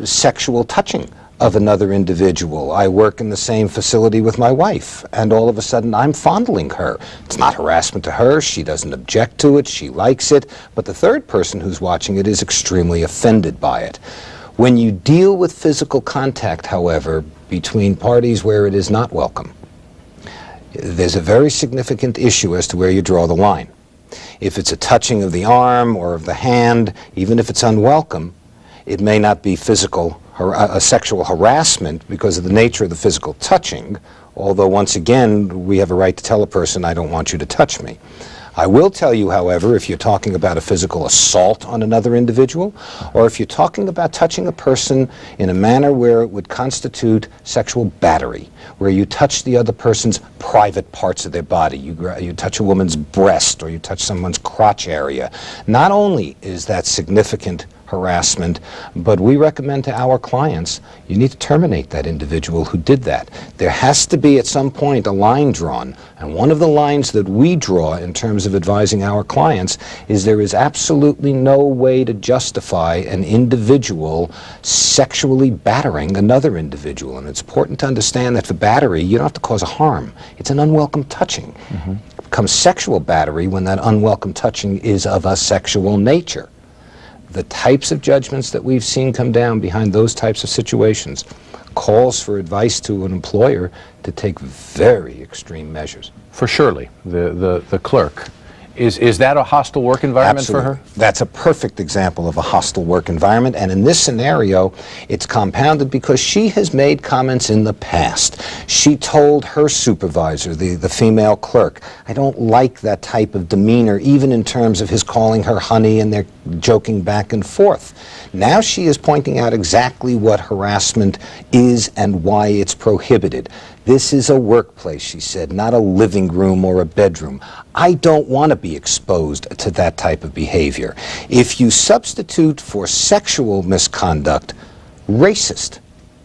sexual touching of another individual. I work in the same facility with my wife, and all of a sudden I'm fondling her. It's not harassment to her, she doesn't object to it, she likes it, but the third person who's watching it is extremely offended by it. When you deal with physical contact, however, between parties where it is not welcome, there's a very significant issue as to where you draw the line. If it's a touching of the arm or of the hand, even if it's unwelcome, it may not be sexual harassment because of the nature of the physical touching, although once again we have a right to tell a person, I don't want you to touch me. I will tell you, however, if you're talking about a physical assault on another individual, or if you're talking about touching a person in a manner where it would constitute sexual battery, where you touch the other person's private parts of their body, you touch a woman's breast or you touch someone's crotch area, not only is that significant harassment, but we recommend to our clients, you need to terminate that individual who did that. There has to be at some point a line drawn, and one of the lines that we draw in terms of advising our clients is there is absolutely no way to justify an individual sexually battering another individual, and it's important to understand that for battery, you don't have to cause a harm. It's an unwelcome touching. It becomes sexual battery when that unwelcome touching is of a sexual nature. The types of judgments that we've seen come down behind those types of situations calls for advice to an employer to take very extreme measures. For Shirley, the clerk, is that a hostile work environment Absolutely. for her? That's a perfect example of a hostile work environment, and in this scenario, it's compounded because she has made comments in the past. She told her supervisor, the female clerk, I don't like that type of demeanor, even in terms of his calling her honey and they're joking back and forth. Now she is pointing out exactly what harassment is and why it's prohibited. This is a workplace, she said, not a living room or a bedroom. I don't want to be exposed to that type of behavior. If you substitute for sexual misconduct, racist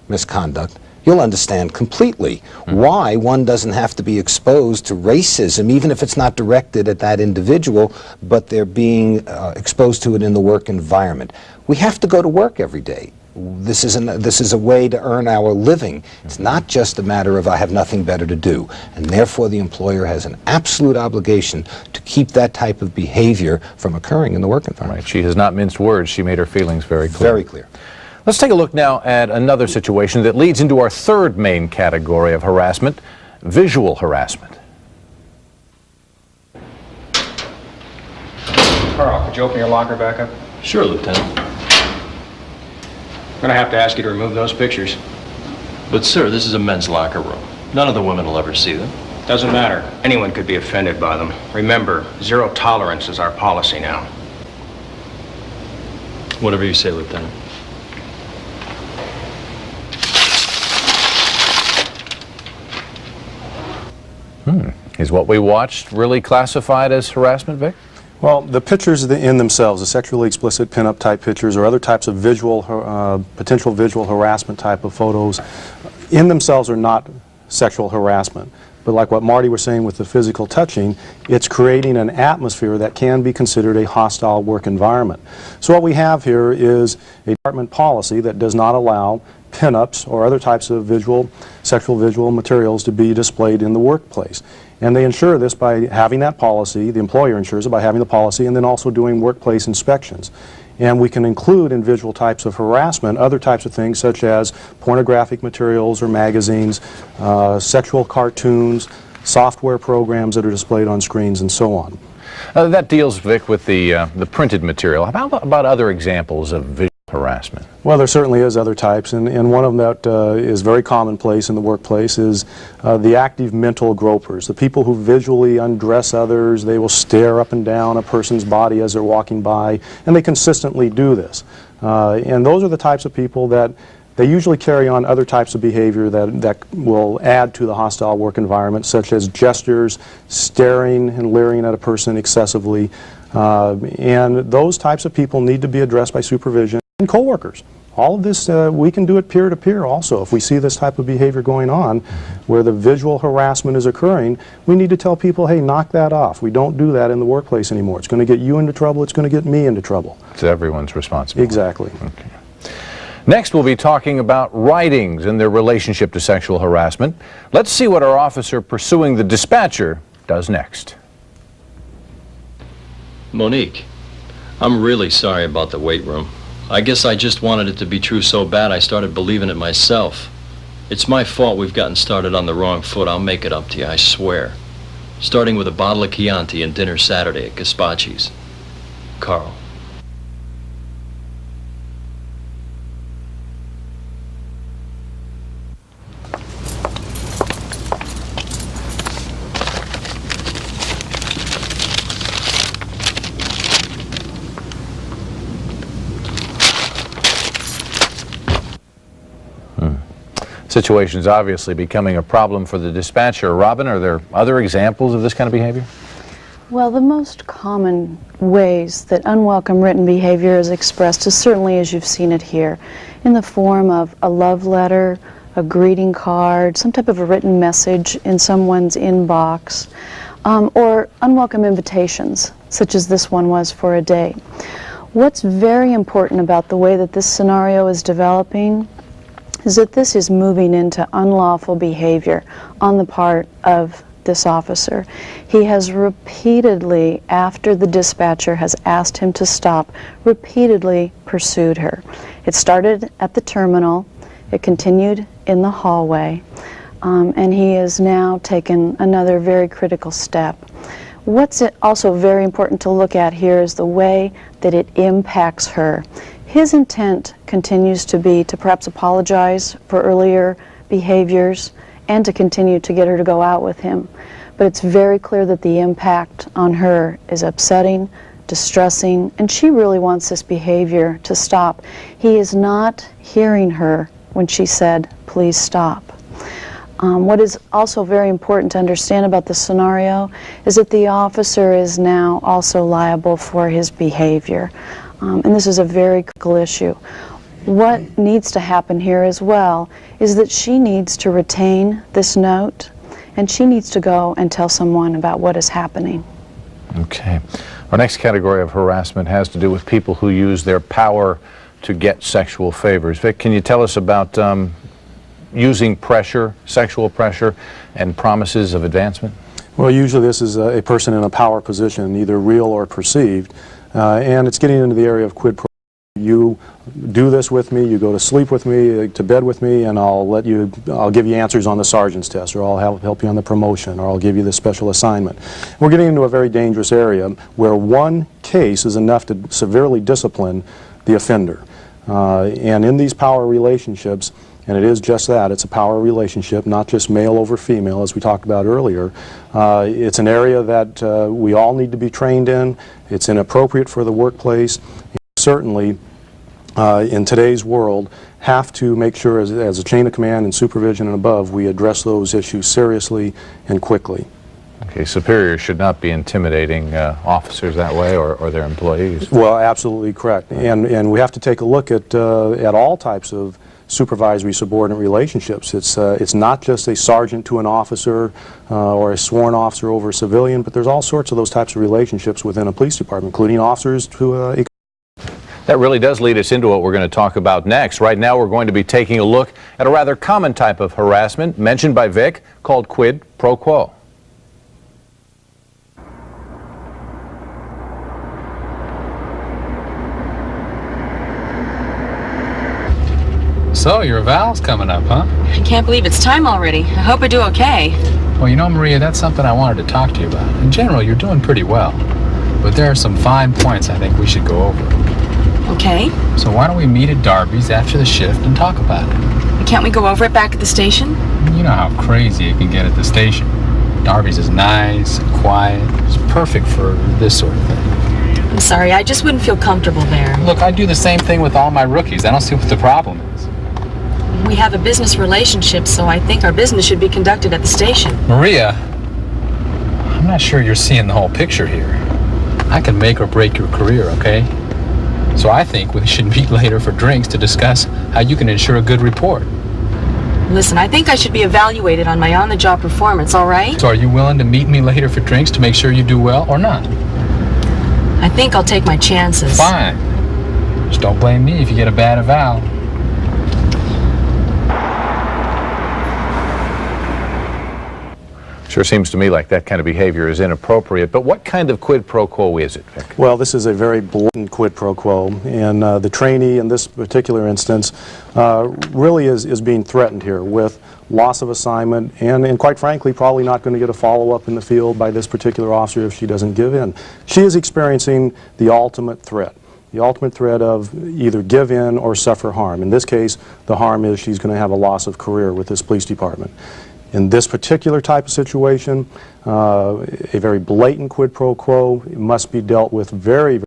misconduct, you'll understand completely why one doesn't have to be exposed to racism, even if it's not directed at that individual, but they're being exposed to it in the work environment. We have to go to work every day. this is a way to earn our living. It's not just a matter of I have nothing better to do, and therefore the employer has an absolute obligation to keep that type of behavior from occurring in the work environment. Right. She has not minced words. She made her feelings very clear. Very clear. Let's take a look now at another situation that leads into our third main category of harassment, visual harassment. Carl, could you open your locker back up? Sure, Lieutenant. I'm going to have to ask you to remove those pictures. But, sir, this is a men's locker room. None of the women will ever see them. Doesn't matter. Anyone could be offended by them. Remember, zero tolerance is our policy now. Whatever you say, Lieutenant. Is what we watched really classified as harassment, Vic? Well, the pictures in themselves, the sexually explicit pinup type pictures or other types of visual, potential visual harassment type of photos, in themselves are not sexual harassment. But like what Marty was saying with the physical touching, it's creating an atmosphere that can be considered a hostile work environment. So what we have here is a department policy that does not allow pinups or other types of sexual visual materials to be displayed in the workplace. And they ensure this by having that policy, the employer ensures it by having the policy, and then also doing workplace inspections. And we can include in visual types of harassment other types of things such as pornographic materials or magazines, sexual cartoons, software programs that are displayed on screens, and so on. That deals, Vic, with the printed material. How about other examples of visual harassment? Well, there certainly is other types, and one of them that is very commonplace in the workplace is the active mental gropers, the people who visually undress others. They will stare up and down a person's body as they're walking by, and they consistently do this. And those are the types of people that they usually carry on other types of behavior that will add to the hostile work environment, such as gestures, staring and leering at a person excessively. And those types of people need to be addressed by supervision and coworkers. All of this, we can do it peer-to-peer also. If we see this type of behavior going on, where the visual harassment is occurring, we need to tell people, hey, knock that off. We don't do that in the workplace anymore. It's going to get you into trouble. It's going to get me into trouble. It's everyone's responsibility. Exactly. Okay. Next, we'll be talking about writings and their relationship to sexual harassment. Let's see what our officer pursuing the dispatcher does next. Monique, I'm really sorry about the weight room. I guess I just wanted it to be true so bad I started believing it myself. It's my fault we've gotten started on the wrong foot. I'll make it up to you, I swear. Starting with a bottle of Chianti and dinner Saturday at Gaspachi's. Carl. Situation's obviously becoming a problem for the dispatcher. Robin, are there other examples of this kind of behavior? Well, the most common ways that unwelcome written behavior is expressed is certainly as you've seen it here, in the form of a love letter, a greeting card, some type of a written message in someone's inbox, or unwelcome invitations, such as this one was for a date. What's very important about the way that this scenario is developing is that this is moving into unlawful behavior on the part of this officer. He has repeatedly, after the dispatcher has asked him to stop, repeatedly pursued her. It started at the terminal, it continued in the hallway, and he has now taken another very critical step. What's also very important to look at here is the way that it impacts her. His intent continues to be to perhaps apologize for earlier behaviors and to continue to get her to go out with him. But it's very clear that the impact on her is upsetting, distressing, and she really wants this behavior to stop. He is not hearing her when she said, "Please stop." What is also very important to understand about this scenario is that the officer is now also liable for his behavior. And this is a very critical issue. What needs to happen here as well is that she needs to retain this note, and she needs to go and tell someone about what is happening. Okay. Our next category of harassment has to do with people who use their power to get sexual favors. Vic, can you tell us about using pressure, sexual pressure, and promises of advancement? Well, usually this is a person in a power position, either real or perceived, and it's getting into the area of quid pro quo. You do this with me, you go to sleep with me, to bed with me, and I'll give you answers on the sergeant's test, or I'll help you on the promotion, or I'll give you the special assignment. We're getting into a very dangerous area where one case is enough to severely discipline the offender. And in these power relationships, and it is just that, it's a power relationship, not just male over female, as we talked about earlier. It's an area that we all need to be trained in. It's inappropriate for the workplace. And certainly, in today's world, have to make sure as a chain of command and supervision and above, we address those issues seriously and quickly. Okay, superiors should not be intimidating officers that way or their employees. Well, absolutely correct. And we have to take a look at all types of supervisory subordinate relationships. It's not just a sergeant to an officer or a sworn officer over a civilian, but there's all sorts of those types of relationships within a police department, including officers to a... That really does lead us into what we're going to talk about next. Right now we're going to be taking a look at a rather common type of harassment mentioned by Vic called quid pro quo. So, your eval's coming up, huh? I can't believe it's time already. I hope I do okay. Well, you know, Maria, that's something I wanted to talk to you about. In general, you're doing pretty well. But there are some fine points I think we should go over. Okay. So why don't we meet at Darby's after the shift and talk about it? Can't we go over it back at the station? You know how crazy it can get at the station. Darby's is nice and quiet. It's perfect for this sort of thing. I'm sorry, I just wouldn't feel comfortable there. Look, I do the same thing with all my rookies. I don't see what the problem is. We have a business relationship, so I think our business should be conducted at the station. Maria, I'm not sure you're seeing the whole picture here. I can make or break your career, okay? So I think we should meet later for drinks to discuss how you can ensure a good report. Listen, I think I should be evaluated on my on-the-job performance, all right? So are you willing to meet me later for drinks to make sure you do well or not? I think I'll take my chances. Fine. Just don't blame me if you get a bad eval. Sure seems to me like that kind of behavior is inappropriate, but what kind of quid pro quo is it, Vic? Well, this is a very blatant quid pro quo, and the trainee in this particular instance really is being threatened here with loss of assignment and quite frankly probably not going to get a follow-up in the field by this particular officer if she doesn't give in. She is experiencing the ultimate threat. The ultimate threat of either give in or suffer harm. In this case, the harm is she's going to have a loss of career with this police department. In this particular type of situation, a very blatant quid pro quo must be dealt with very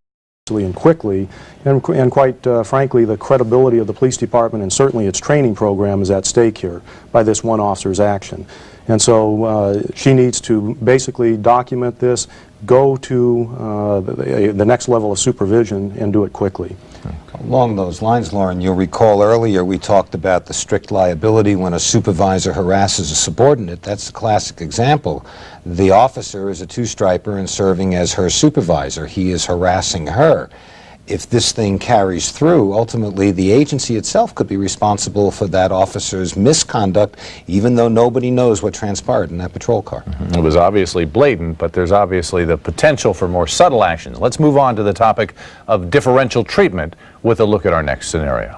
easily and quickly, and quite frankly, the credibility of the police department and certainly its training program is at stake here by this one officer's action. And so she needs to basically document this, go to the next level of supervision, and do it quickly. Along those lines, Lauren, you'll recall earlier we talked about the strict liability when a supervisor harasses a subordinate. That's a classic example. The officer is a two-striper and serving as her supervisor. He is harassing her. If this thing carries through, ultimately the agency itself could be responsible for that officer's misconduct, even though nobody knows what transpired in that patrol car. It was obviously blatant, but there's obviously the potential for more subtle actions. Let's move on to the topic of differential treatment with a look at our next scenario.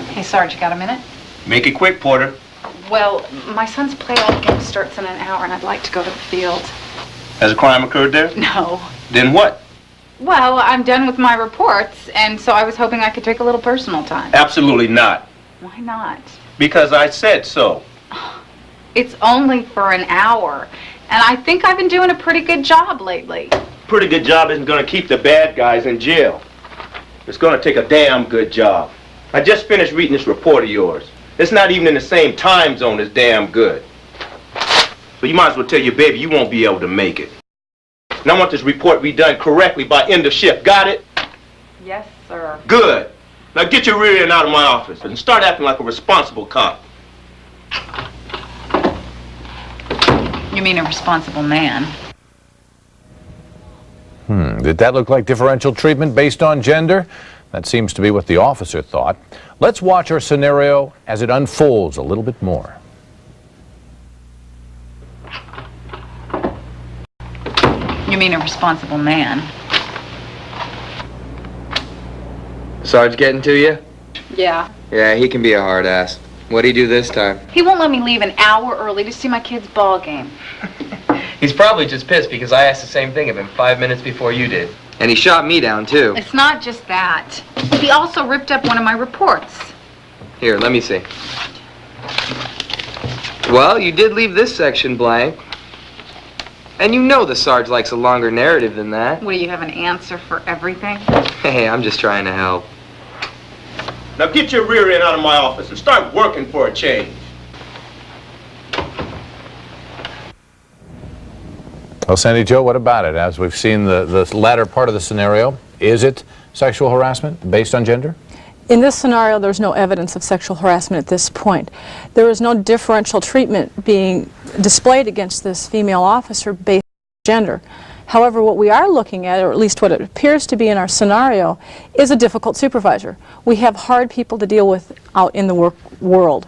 Hey, Sarge, you got a minute? Make it quick, Porter. Well, my son's playoff game starts in an hour, and I'd like to go to the field. Has a crime occurred there? No. Then what? Well, I'm done with my reports, and so I was hoping I could take a little personal time. Absolutely not. Why not? Because I said so. It's only for an hour, and I think I've been doing a pretty good job lately. Pretty good job isn't going to keep the bad guys in jail. It's going to take a damn good job. I just finished reading this report of yours. It's not even in the same time zone as damn good. So you might as well tell your baby you won't be able to make it. And I want this report redone correctly by end of shift. Got it? Yes, sir. Good. Now get your rear end out of my office and start acting like a responsible cop. You mean a responsible man? Did that look like differential treatment based on gender? That seems to be what the officer thought. Let's watch our scenario as it unfolds a little bit more. You mean a responsible man? Sarge getting to you? Yeah. Yeah, he can be a hard ass. What'd he do this time? He won't let me leave an hour early to see my kid's ball game. He's probably just pissed because I asked the same thing of him 5 minutes before you did. And he shot me down, too. It's not just that. He also ripped up one of my reports. Here, let me see. Well, you did leave this section blank. And you know the Sarge likes a longer narrative than that. What, do you have an answer for everything? Hey, I'm just trying to help. Now get your rear end out of my office and start working for a change. Well, Sandy Joe, what about it? As we've seen the latter part of the scenario, is it sexual harassment based on gender? In this scenario, there's no evidence of sexual harassment at this point. There is no differential treatment being displayed against this female officer based on gender. However, what we are looking at, or at least what it appears to be in our scenario, is a difficult supervisor. We have hard people to deal with out in the work world.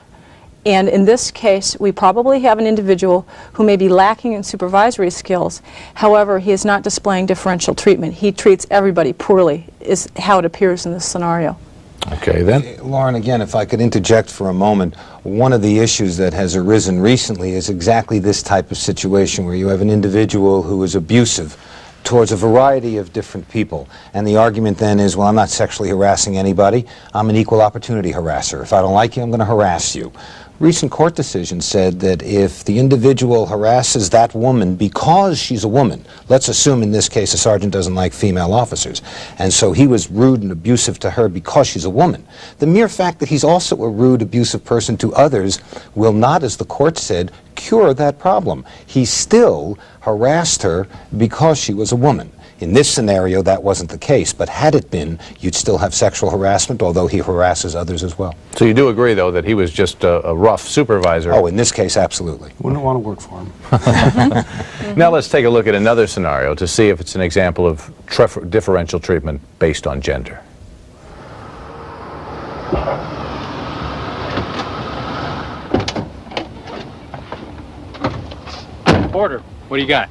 And in this case, we probably have an individual who may be lacking in supervisory skills. However, he is not displaying differential treatment. He treats everybody poorly, is how it appears in this scenario. Okay, then. Lauren, again, if I could interject for a moment, one of the issues that has arisen recently is exactly this type of situation where you have an individual who is abusive towards a variety of different people. And the argument then is, well, I'm not sexually harassing anybody. I'm an equal opportunity harasser. If I don't like you, I'm going to harass you. Recent court decision said that if the individual harasses that woman because she's a woman, let's assume in this case a sergeant doesn't like female officers, and so he was rude and abusive to her because she's a woman, the mere fact that he's also a rude, abusive person to others will not, as the court said, cure that problem. He still harassed her because she was a woman. In this scenario, that wasn't the case, but had it been, you'd still have sexual harassment, although he harasses others as well. So you do agree, though, that he was just a rough supervisor? Oh, in this case, absolutely. Wouldn't want to work for him. Now let's take a look at another scenario to see if it's an example of differential treatment based on gender. Porter, what do you got?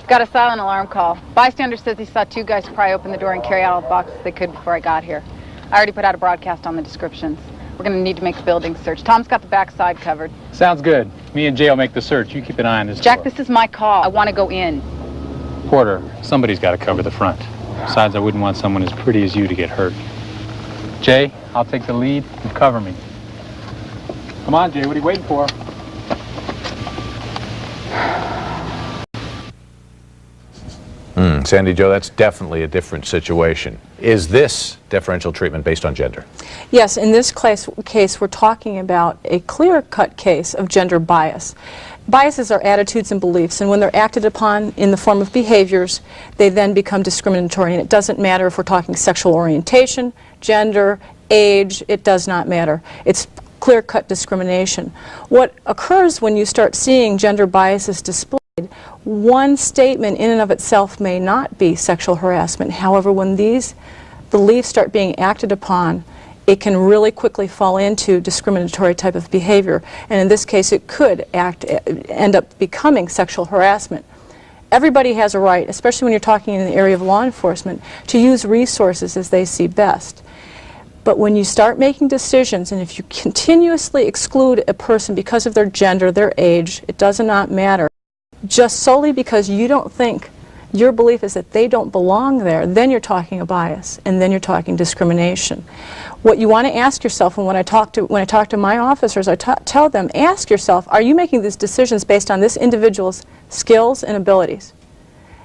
Got a silent alarm call. Bystander says he saw two guys pry open the door and carry out all the boxes they could before I got here. I already put out a broadcast on the descriptions. We're going to need to make the building search. Tom's got the back side covered. Sounds good. Me and Jay will make the search. You keep an eye on this Jack, door. this is my call. I want to go in. Porter, somebody's got to cover the front. Besides, I wouldn't want someone as pretty as you to get hurt. Jay, I'll take the lead. You cover me. Come on, Jay. What are you waiting for? Sandy Joe, that's definitely a different situation. Is this differential treatment based on gender? Yes, in this case we're talking about a clear-cut case of gender bias. Biases are attitudes and beliefs, and when they're acted upon in the form of behaviors, they then become discriminatory. And it doesn't matter if we're talking sexual orientation, gender, age, it does not matter. It's clear-cut discrimination. What occurs when you start seeing gender biases displayed, one statement in and of itself may not be sexual harassment. However, when these beliefs start being acted upon, it can really quickly fall into discriminatory type of behavior. And in this case, it could end up becoming sexual harassment. Everybody has a right, especially when you're talking in the area of law enforcement, to use resources as they see best. But when you start making decisions, and if you continuously exclude a person because of their gender, their age, it does not matter, just solely because you don't think, your belief is that they don't belong there, then you're talking a bias, and then you're talking discrimination. What you want to ask yourself, and when I talk to my officers, I tell them, ask yourself, are you making these decisions based on this individual's skills and abilities?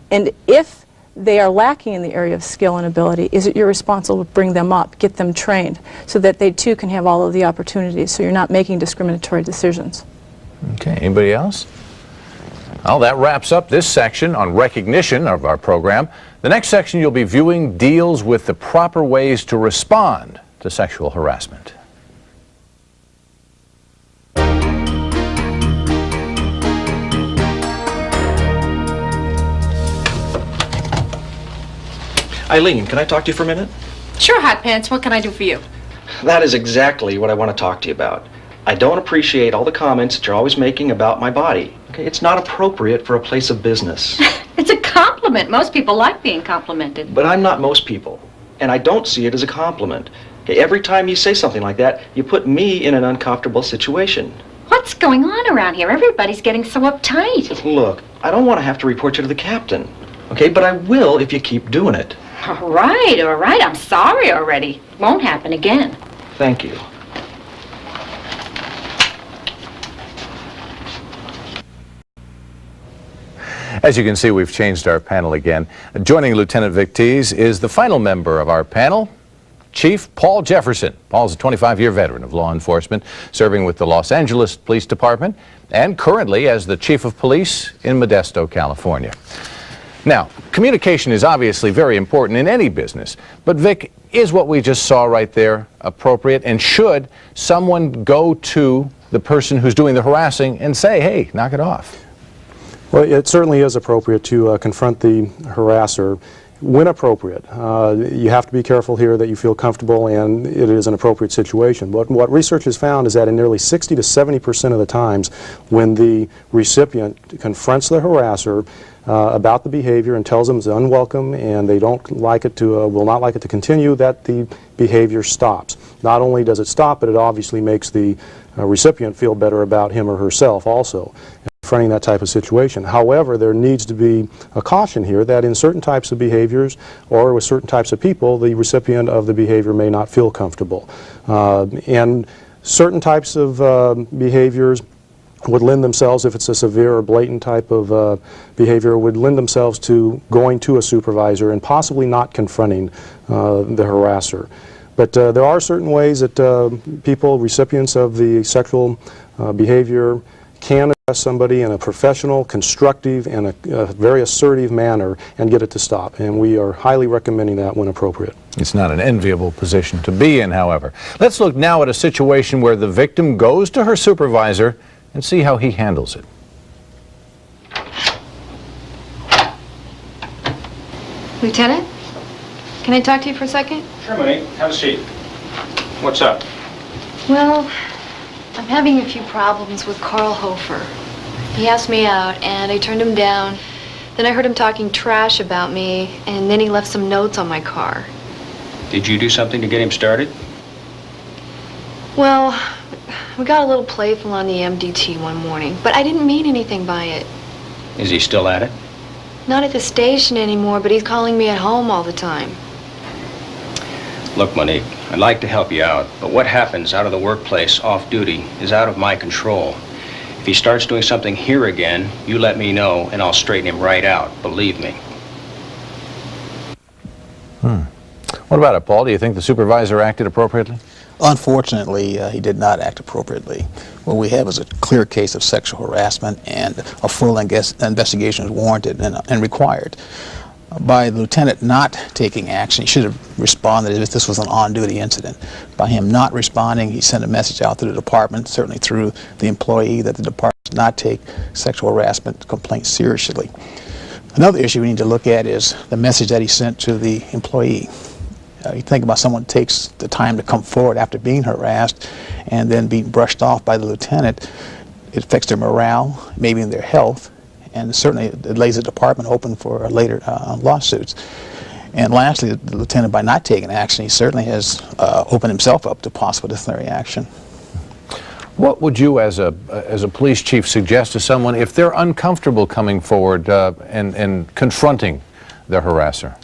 And if they are lacking in the area of skill and ability, is it your responsibility to bring them up, get them trained, so that they too can have all of the opportunities, so you're not making discriminatory decisions. Okay, anybody else? Well, that wraps up this section on recognition of our program. The next section you'll be viewing deals with the proper ways to respond to sexual harassment. Eileen, can I talk to you for a minute? Sure, Hot Pants. What can I do for you? That is exactly what I want to talk to you about. I don't appreciate all the comments that you're always making about my body. Okay, it's not appropriate for a place of business. It's a compliment. Most people like being complimented. But I'm not most people, and I don't see it as a compliment. Okay, every time you say something like that, you put me in an uncomfortable situation. What's going on around here? Everybody's getting so uptight. Look, I don't want to have to report you to the captain. Okay, but I will if you keep doing it. All right. I'm sorry already. Won't happen again. Thank you. As you can see, we've changed our panel again. Joining Lieutenant Vic Teese is the final member of our panel, Chief Paul Jefferson. Paul's a 25-year veteran of law enforcement, serving with the Los Angeles Police Department and currently as the Chief of Police in Modesto, California. Now, communication is obviously very important in any business, but Vic, is what we just saw right there appropriate, and should someone go to the person who's doing the harassing and say, hey, knock it off? Well, it certainly is appropriate to confront the harasser when appropriate. You have to be careful here that you feel comfortable and it is an appropriate situation. But what research has found is that in nearly 60 to 70% of the times when the recipient confronts the harasser about the behavior and tells them it's unwelcome and they don't like it to, will not like it to continue, that the behavior stops. Not only does it stop, but it obviously makes the recipient feel better about him or herself also, confronting that type of situation. However, there needs to be a caution here that in certain types of behaviors or with certain types of people, the recipient of the behavior may not feel comfortable. And certain types of behaviors would lend themselves, if it's a severe or blatant type of behavior, would lend themselves to going to a supervisor and possibly not confronting the harasser. But there are certain ways that people, recipients of the sexual behavior, can address somebody in a professional, constructive, and a very assertive manner and get it to stop. And we are highly recommending that when appropriate. It's not an enviable position to be in, however. Let's look now at a situation where the victim goes to her supervisor and see how he handles it. Lieutenant, can I talk to you for a second? Sure, Monique. Have a seat. What's up? Well, I'm having a few problems with Carl Hofer. He asked me out, and I turned him down. Then I heard him talking trash about me, and then he left some notes on my car. Did you do something to get him started? Well, we got a little playful on the MDT one morning, but I didn't mean anything by it. Is he still at it? Not at the station anymore, but he's calling me at home all the time. Look, Monique, I'd like to help you out, but what happens out of the workplace, off duty, is out of my control. If he starts doing something here again, you let me know, and I'll straighten him right out, believe me. What about it, Paul? Do you think the supervisor acted appropriately? Unfortunately, he did not act appropriately. What we have is a clear case of sexual harassment, and a full investigation is warranted and required. By the lieutenant not taking action, he should have responded as if this was an on-duty incident. By him not responding, he sent a message out to the department, certainly through the employee, that the department does not take sexual harassment complaints seriously. Another issue we need to look at is the message that he sent to the employee. You think about someone who takes the time to come forward after being harassed and then being brushed off by the lieutenant. It affects their morale, maybe in their health, and certainly it lays the department open for later lawsuits. And lastly, the lieutenant, by not taking action, he certainly has opened himself up to possible disciplinary action. What would you, as a police chief, suggest to someone if they're uncomfortable coming forward and confronting the harasser?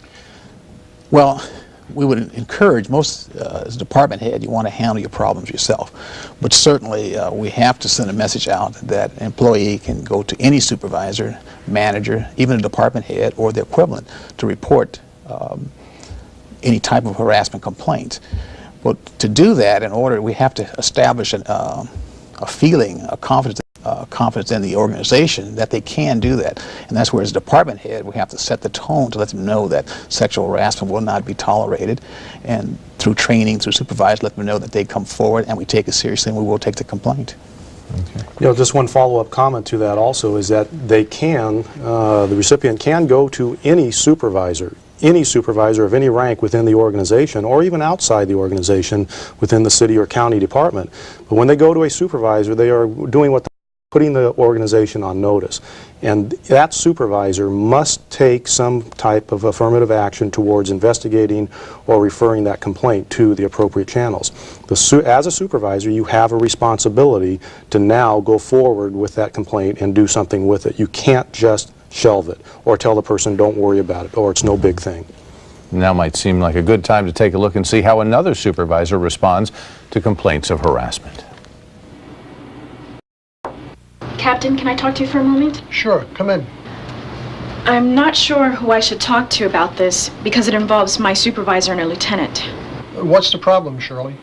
Well, we would encourage most, as a department head, you want to handle your problems yourself. But certainly we have to send a message out that an employee can go to any supervisor, manager, even a department head or the equivalent to report any type of harassment complaint. But to do that, in order, we have to establish a feeling, a confidence in the organization that they can do that. And that's where, as a department head, we have to set the tone to let them know that sexual harassment will not be tolerated, and through training, through supervisors, let them know that they come forward and we take it seriously and we will take the complaint. Okay. You know, just one follow-up comment to that also is that they can, the recipient can go to any supervisor any supervisor of any rank within the organization or even outside the organization within the city or county department. But when they go to a supervisor, they are doing what putting the organization on notice. And that supervisor must take some type of affirmative action towards investigating or referring that complaint to the appropriate channels. As a supervisor, you have a responsibility to now go forward with that complaint and do something with it. You can't just shelve it or tell the person don't worry about it or it's no big thing. Now might seem like a good time to take a look and see how another supervisor responds to complaints of harassment. Captain, can I talk to you for a moment? Sure, come in. I'm not sure who I should talk to about this because it involves my supervisor and a lieutenant. What's the problem, Shirley?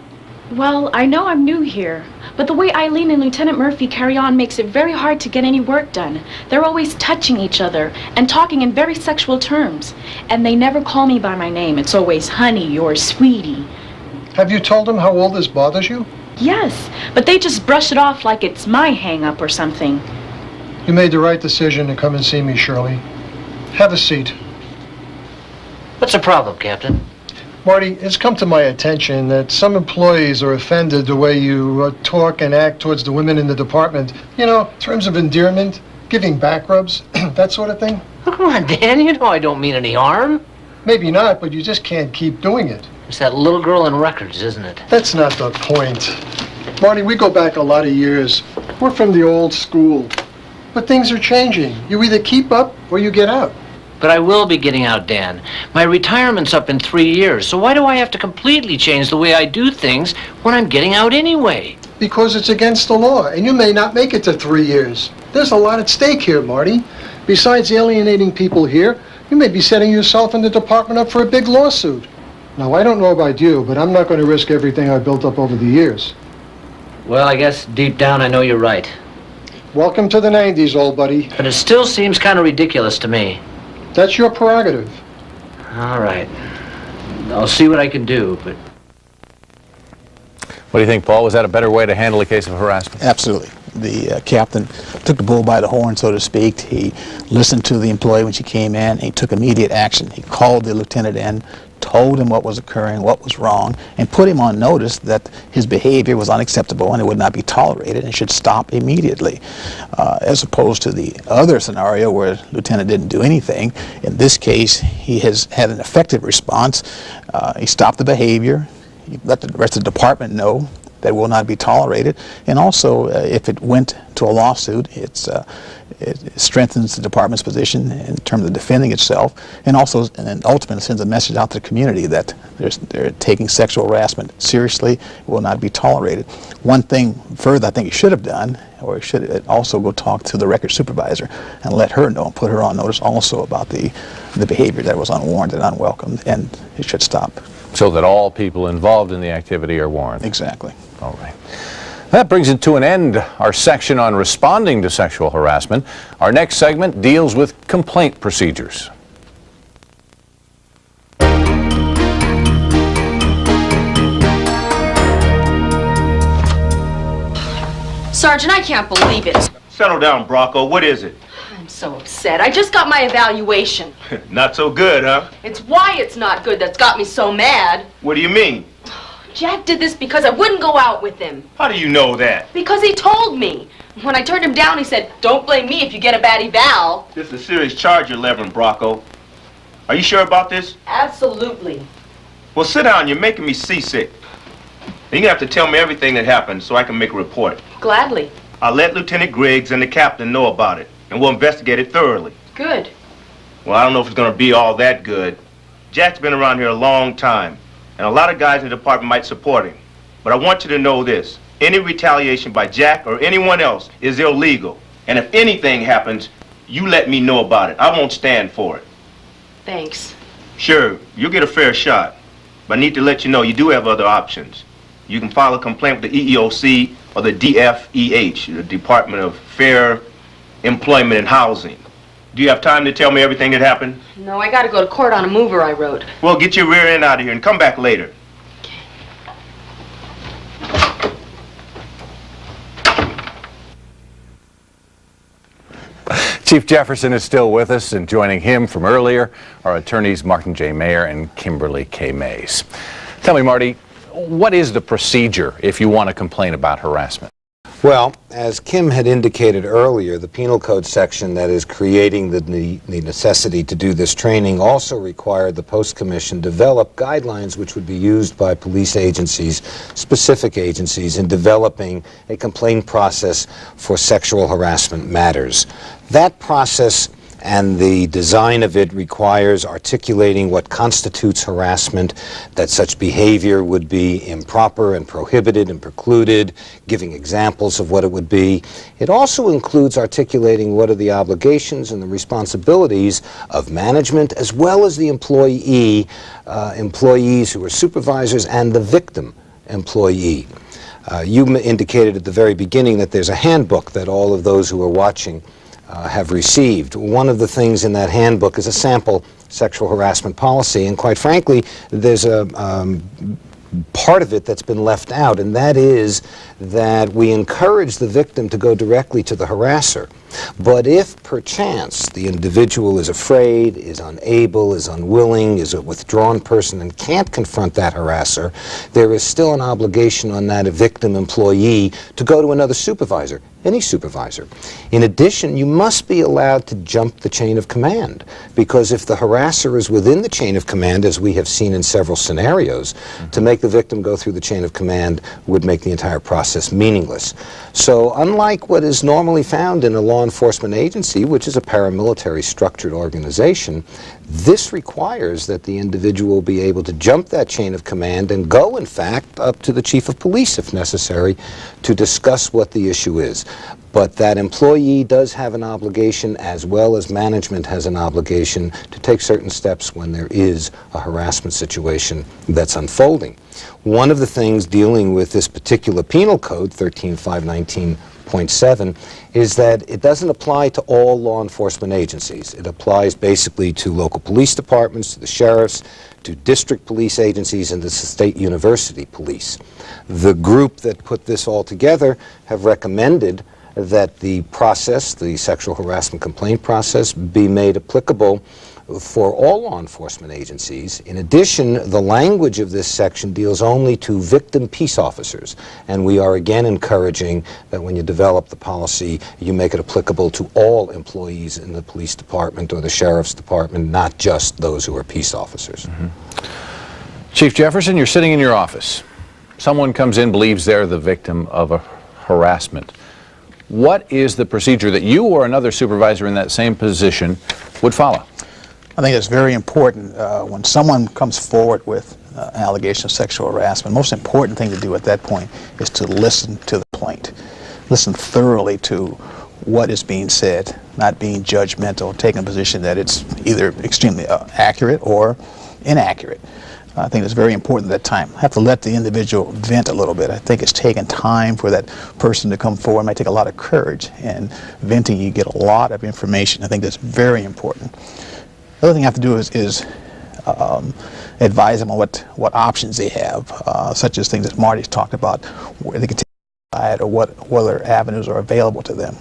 Well, I know I'm new here, but the way Eileen and Lieutenant Murphy carry on makes it very hard to get any work done. They're always touching each other and talking in very sexual terms. And they never call me by my name. It's always honey or sweetie. Have you told them how all this bothers you? Yes, but they just brush it off like it's my hang-up or something. You made the right decision to come and see me, Shirley. Have a seat. What's the problem, Captain? Marty, it's come to my attention that some employees are offended the way you talk and act towards the women in the department. You know, terms of endearment, giving back rubs, that sort of thing. Oh, come on, Dan, you know I don't mean any harm. Maybe not, but you just can't keep doing it. It's that little girl in records, isn't it? That's not the point. Marty, we go back a lot of years. We're from the old school. But things are changing. You either keep up or you get out. But I will be getting out, Dan. My retirement's up in 3 years, so why do I have to completely change the way I do things when I'm getting out anyway? Because it's against the law, and you may not make it to 3 years. There's a lot at stake here, Marty. Besides alienating people here, you may be setting yourself and the department up for a big lawsuit. Now, I don't know about you, but I'm not going to risk everything I've built up over the years. Well, I guess deep down I know you're right. Welcome to the 90s, old buddy. But it still seems kind of ridiculous to me. That's your prerogative. All right. I'll see what I can do, but... What do you think, Paul? Was that a better way to handle a case of harassment? Absolutely. The captain took the bull by the horn, so to speak. He listened to the employee when she came in, and he took immediate action. He called the lieutenant in, told him what was occurring, what was wrong, and put him on notice that his behavior was unacceptable and it would not be tolerated and should stop immediately. As opposed to the other scenario where the lieutenant didn't do anything. In this case, he has had an effective response. He stopped the behavior. He let the rest of the department know that it will not be tolerated. And also, if it went to a lawsuit, it strengthens the department's position in terms of defending itself, and also, and ultimately sends a message out to the community that they're taking sexual harassment seriously, it will not be tolerated. One thing further I think he should have done, or he should also go talk to the record supervisor and let her know and put her on notice also about the behavior that was unwarranted, unwelcome, and it should stop. So that all people involved in the activity are warned. Exactly. All right. That brings it to an end, our section on responding to sexual harassment. Our next segment deals with complaint procedures. Sergeant, I can't believe it. Settle down, Brocco. What is it? I'm so upset. I just got my evaluation. Not so good, huh? It's why it's not good that's got me so mad. What do you mean? Jack did this because I wouldn't go out with him. How do you know that? Because he told me. When I turned him down, he said, "Don't blame me if you get a bad eval." This is a serious charge you're levying, Brocco. Are you sure about this? Absolutely. Well, sit down. You're making me seasick. You're gonna have to tell me everything that happened so I can make a report. Gladly. I'll let Lieutenant Griggs and the captain know about it, and we'll investigate it thoroughly. Good. Well, I don't know if it's gonna be all that good. Jack's been around here a long time, and a lot of guys in the department might support him. But I want you to know this. Any retaliation by Jack or anyone else is illegal. And if anything happens, you let me know about it. I won't stand for it. Thanks. Sure, you'll get a fair shot. But I need to let you know you do have other options. You can file a complaint with the EEOC or the DFEH, the Department of Fair Employment and Housing. Do you have time to tell me everything that happened? No, I gotta go to court on a mover I wrote. Well, get your rear end out of here and come back later. Chief Jefferson is still with us, and joining him from earlier are attorneys Martin J. Mayer and Kimberly K. Mays. Tell me, Marty, what is the procedure if you want to complain about harassment? Well, as Kim had indicated earlier, the Penal Code section that is creating the necessity to do this training also required the Post Commission develop guidelines which would be used by police agencies, specific agencies, in developing a complaint process for sexual harassment matters. That process and the design of it requires articulating what constitutes harassment, that such behavior would be improper and prohibited and precluded, giving examples of what it would be. It also includes articulating what are the obligations and the responsibilities of management as well as the employees who are supervisors and the victim employee. You indicated at the very beginning that there's a handbook that all of those who are watching have received. One of the things in that handbook is a sample sexual harassment policy, and quite frankly, there's a part of it that's been left out, and that is that we encourage the victim to go directly to the harasser. But if perchance the individual is afraid, is unable, is unwilling, is a withdrawn person and can't confront that harasser, there is still an obligation on that victim employee to go to another supervisor, any supervisor. In addition, you must be allowed to jump the chain of command, because if the harasser is within the chain of command, as we have seen in several scenarios, to make the victim go through the chain of command would make the entire process meaningless. So unlike what is normally found in a law enforcement agency, which is a paramilitary structured organization, this requires that the individual be able to jump that chain of command and go, in fact, up to the chief of police if necessary to discuss what the issue is. But that employee does have an obligation, as well as management has an obligation, to take certain steps when there is a harassment situation that's unfolding. One of the things dealing with this particular penal code, 13519.7, is that it doesn't apply to all law enforcement agencies. It applies basically to local police departments, to the sheriffs, to district police agencies, and to the state university police. The group that put this all together have recommended that the process, the sexual harassment complaint process, be made applicable for all law enforcement agencies. In addition, the language of this section deals only to victim peace officers, and we are again encouraging that when you develop the policy, you make it applicable to all employees in the police department or the sheriff's department, not just those who are peace officers. Chief Jefferson, you're sitting in your office. Someone comes in, believes they're the victim of a harassment. What is the procedure that you or another supervisor in that same position would follow? I think it's very important when someone comes forward with an allegation of sexual harassment. The most important thing to do at that point is to listen to the complaint. Listen thoroughly to what is being said, not being judgmental, taking a position that it's either extremely accurate or inaccurate. I think it's very important at that time. Have to let the individual vent a little bit. I think it's taking time for that person to come forward. It might take a lot of courage, and venting, you get a lot of information. I think that's very important. The other thing I have to do is advise them on what options they have, such as things that Marty's talked about, where they can take or what other avenues are available to them.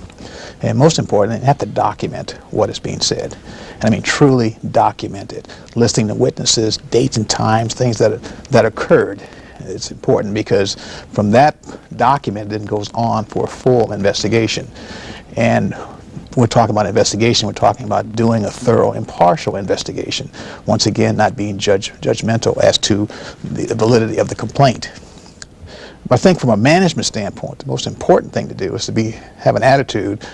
And most important, they have to document what is being said. And I mean truly document it, listing the witnesses, dates and times, things that occurred. It's important because from that document it goes on for a full investigation. And we're talking about investigation, we're talking about doing a thorough, impartial investigation. Once again, not being judgmental as to the validity of the complaint. But I think from a management standpoint, the most important thing to do is to have an attitude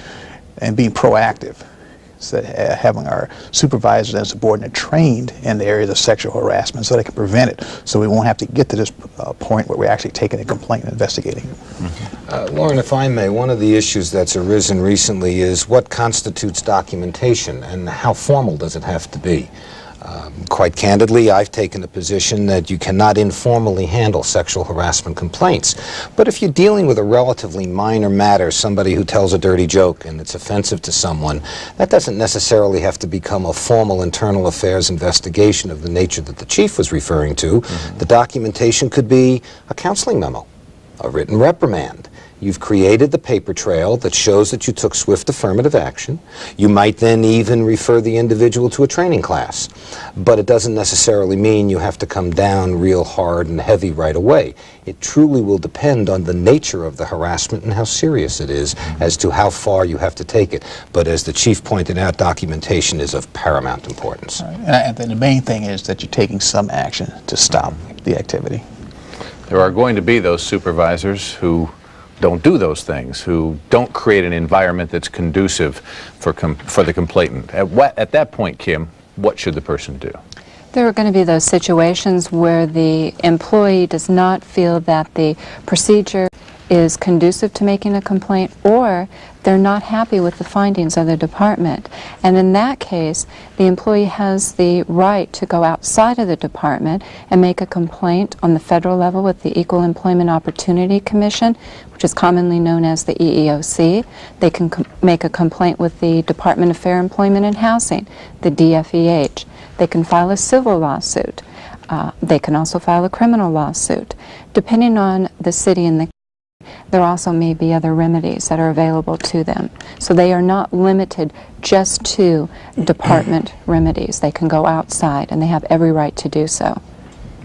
and being proactive. So having our supervisors and subordinates trained in the areas of sexual harassment so they can prevent it, so we won't have to get to this point where we're actually taking a complaint and investigating it. Lauren, if I may, one of the issues that's arisen recently is what constitutes documentation and how formal does it have to be? Quite candidly, I've taken a position that you cannot informally handle sexual harassment complaints. But if you're dealing with a relatively minor matter, somebody who tells a dirty joke and it's offensive to someone, that doesn't necessarily have to become a formal internal affairs investigation of the nature that the chief was referring to. The documentation could be a counseling memo, a written reprimand. You've created the paper trail that shows that you took swift affirmative action. You might then even refer the individual to a training class. But it doesn't necessarily mean you have to come down real hard and heavy right away. It truly will depend on the nature of the harassment and how serious it is as to how far you have to take it. But as the Chief pointed out, documentation is of paramount importance. And then the main thing is that you're taking some action to stop the activity. There are going to be those supervisors who don't do those things, who don't create an environment that's conducive for the complainant. At that point, Kim, what should the person do? There are going to be those situations where the employee does not feel that the procedure is conducive to making a complaint, or they're not happy with the findings of the department. And in that case, the employee has the right to go outside of the department and make a complaint on the federal level with the Equal Employment Opportunity Commission, which is commonly known as the EEOC. They can make a complaint with the Department of Fair Employment and Housing, the DFEH. They can file a civil lawsuit. They can also file a criminal lawsuit. Depending on the city and the there also may be other remedies that are available to them. So they are not limited just to department remedies. They can go outside, and they have every right to do so.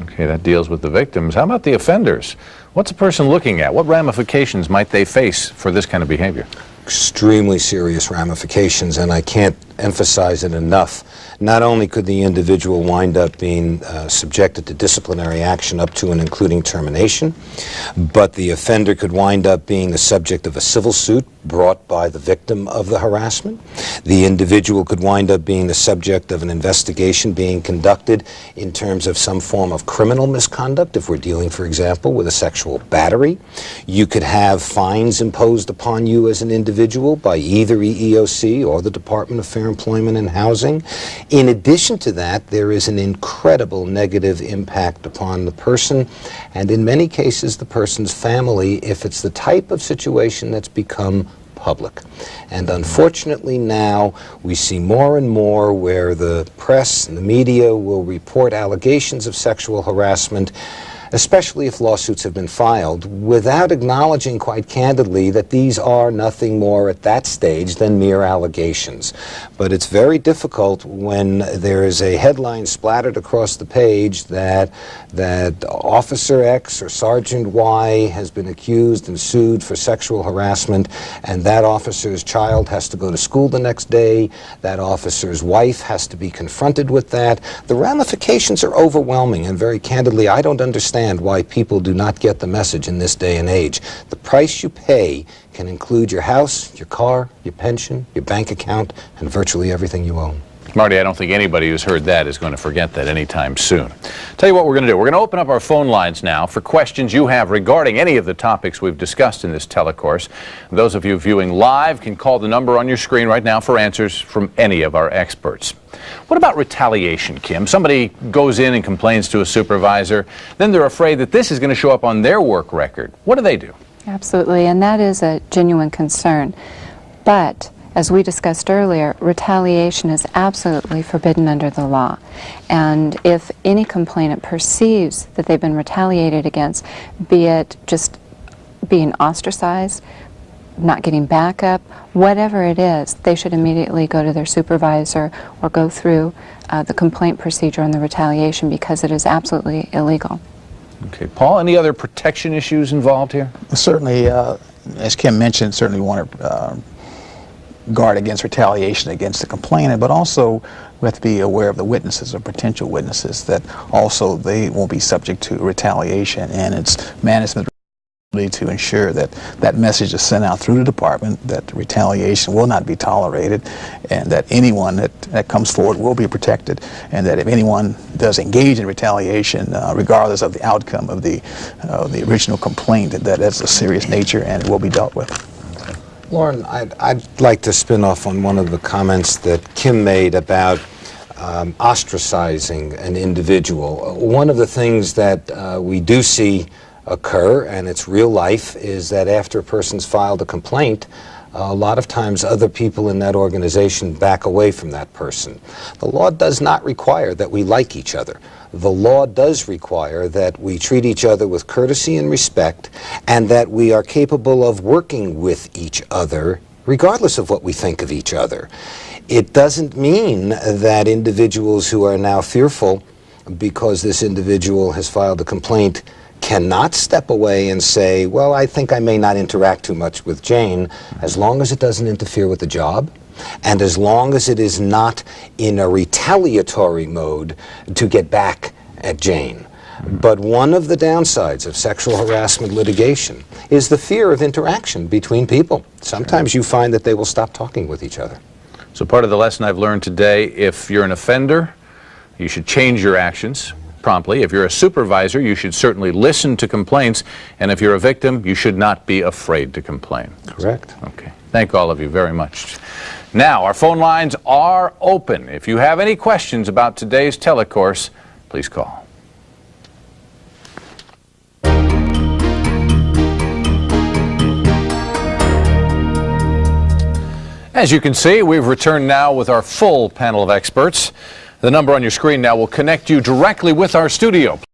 Okay, that deals with the victims. How about the offenders? What's a person looking at? What ramifications might they face for this kind of behavior? Extremely serious ramifications, and I can't emphasize it enough. Not only could the individual wind up being subjected to disciplinary action up to and including termination, but the offender could wind up being the subject of a civil suit brought by the victim of the harassment. The individual could wind up being the subject of an investigation being conducted in terms of some form of criminal misconduct, if we're dealing, for example, with a sexual battery. You could have fines imposed upon you as an individual by either EEOC or the Department of Fair Employment and Housing. In addition to that, there is an incredible negative impact upon the person, and in many cases the person's family, if it's the type of situation that's become public. And unfortunately now we see more and more where the press and the media will report allegations of sexual harassment, especially if lawsuits have been filed, without acknowledging quite candidly that these are nothing more at that stage than mere allegations. But it's very difficult when there is a headline splattered across the page that Officer X or Sergeant Y has been accused and sued for sexual harassment, and that officer's child has to go to school the next day, that officer's wife has to be confronted with that. The ramifications are overwhelming, and very candidly, I don't understand why people do not get the message in this day and age. The price you pay can include your house, your car, your pension, your bank account, and virtually everything you own. Marty, I don't think anybody who's heard that is going to forget that anytime soon. Tell you what we're going to do. We're going to open up our phone lines now for questions you have regarding any of the topics we've discussed in this telecourse. Those of you viewing live can call the number on your screen right now for answers from any of our experts. What about retaliation, Kim? Somebody goes in and complains to a supervisor, then they're afraid that this is going to show up on their work record. What do they do? Absolutely, and that is a genuine concern. But as we discussed earlier, retaliation is absolutely forbidden under the law. And if any complainant perceives that they've been retaliated against, be it just being ostracized, not getting backup, whatever it is, they should immediately go to their supervisor or go through the complaint procedure on the retaliation, because it is absolutely illegal. Okay, Paul, any other protection issues involved here? Certainly, as Kim mentioned, certainly we want to guard against retaliation against the complainant, but also we have to be aware of the witnesses or potential witnesses, that also they won't be subject to retaliation, and it's management's responsibility to ensure that that message is sent out through the department, that retaliation will not be tolerated, and that anyone that comes forward will be protected, and that if anyone does engage in retaliation, regardless of the outcome of the original complaint, that that's a serious nature and it will be dealt with. Lauren, I'd like to spin off on one of the comments that Kim made about ostracizing an individual. One of the things that we do see occur, and it's real life, is that after a person's filed a complaint, a lot of times other people in that organization back away from that person. The law does not require that we like each other. The law does require that we treat each other with courtesy and respect, and that we are capable of working with each other regardless of what we think of each other. It doesn't mean that individuals who are now fearful because this individual has filed a complaint cannot step away and say, well, I think I may not interact too much with Jane, as long as it doesn't interfere with the job, and as long as it is not in a retaliatory mode to get back at Jane. But one of the downsides of sexual harassment litigation is the fear of interaction between people. Sometimes you find that they will stop talking with each other. So part of the lesson I've learned today, if you're an offender, you should change your actions promptly. If you're a supervisor, you should certainly listen to complaints. And if you're a victim, you should not be afraid to complain. Correct. Okay. Thank all of you very much. Now, our phone lines are open. If you have any questions about today's telecourse, please call. As you can see, we've returned now with our full panel of experts. The number on your screen now will connect you directly with our studio.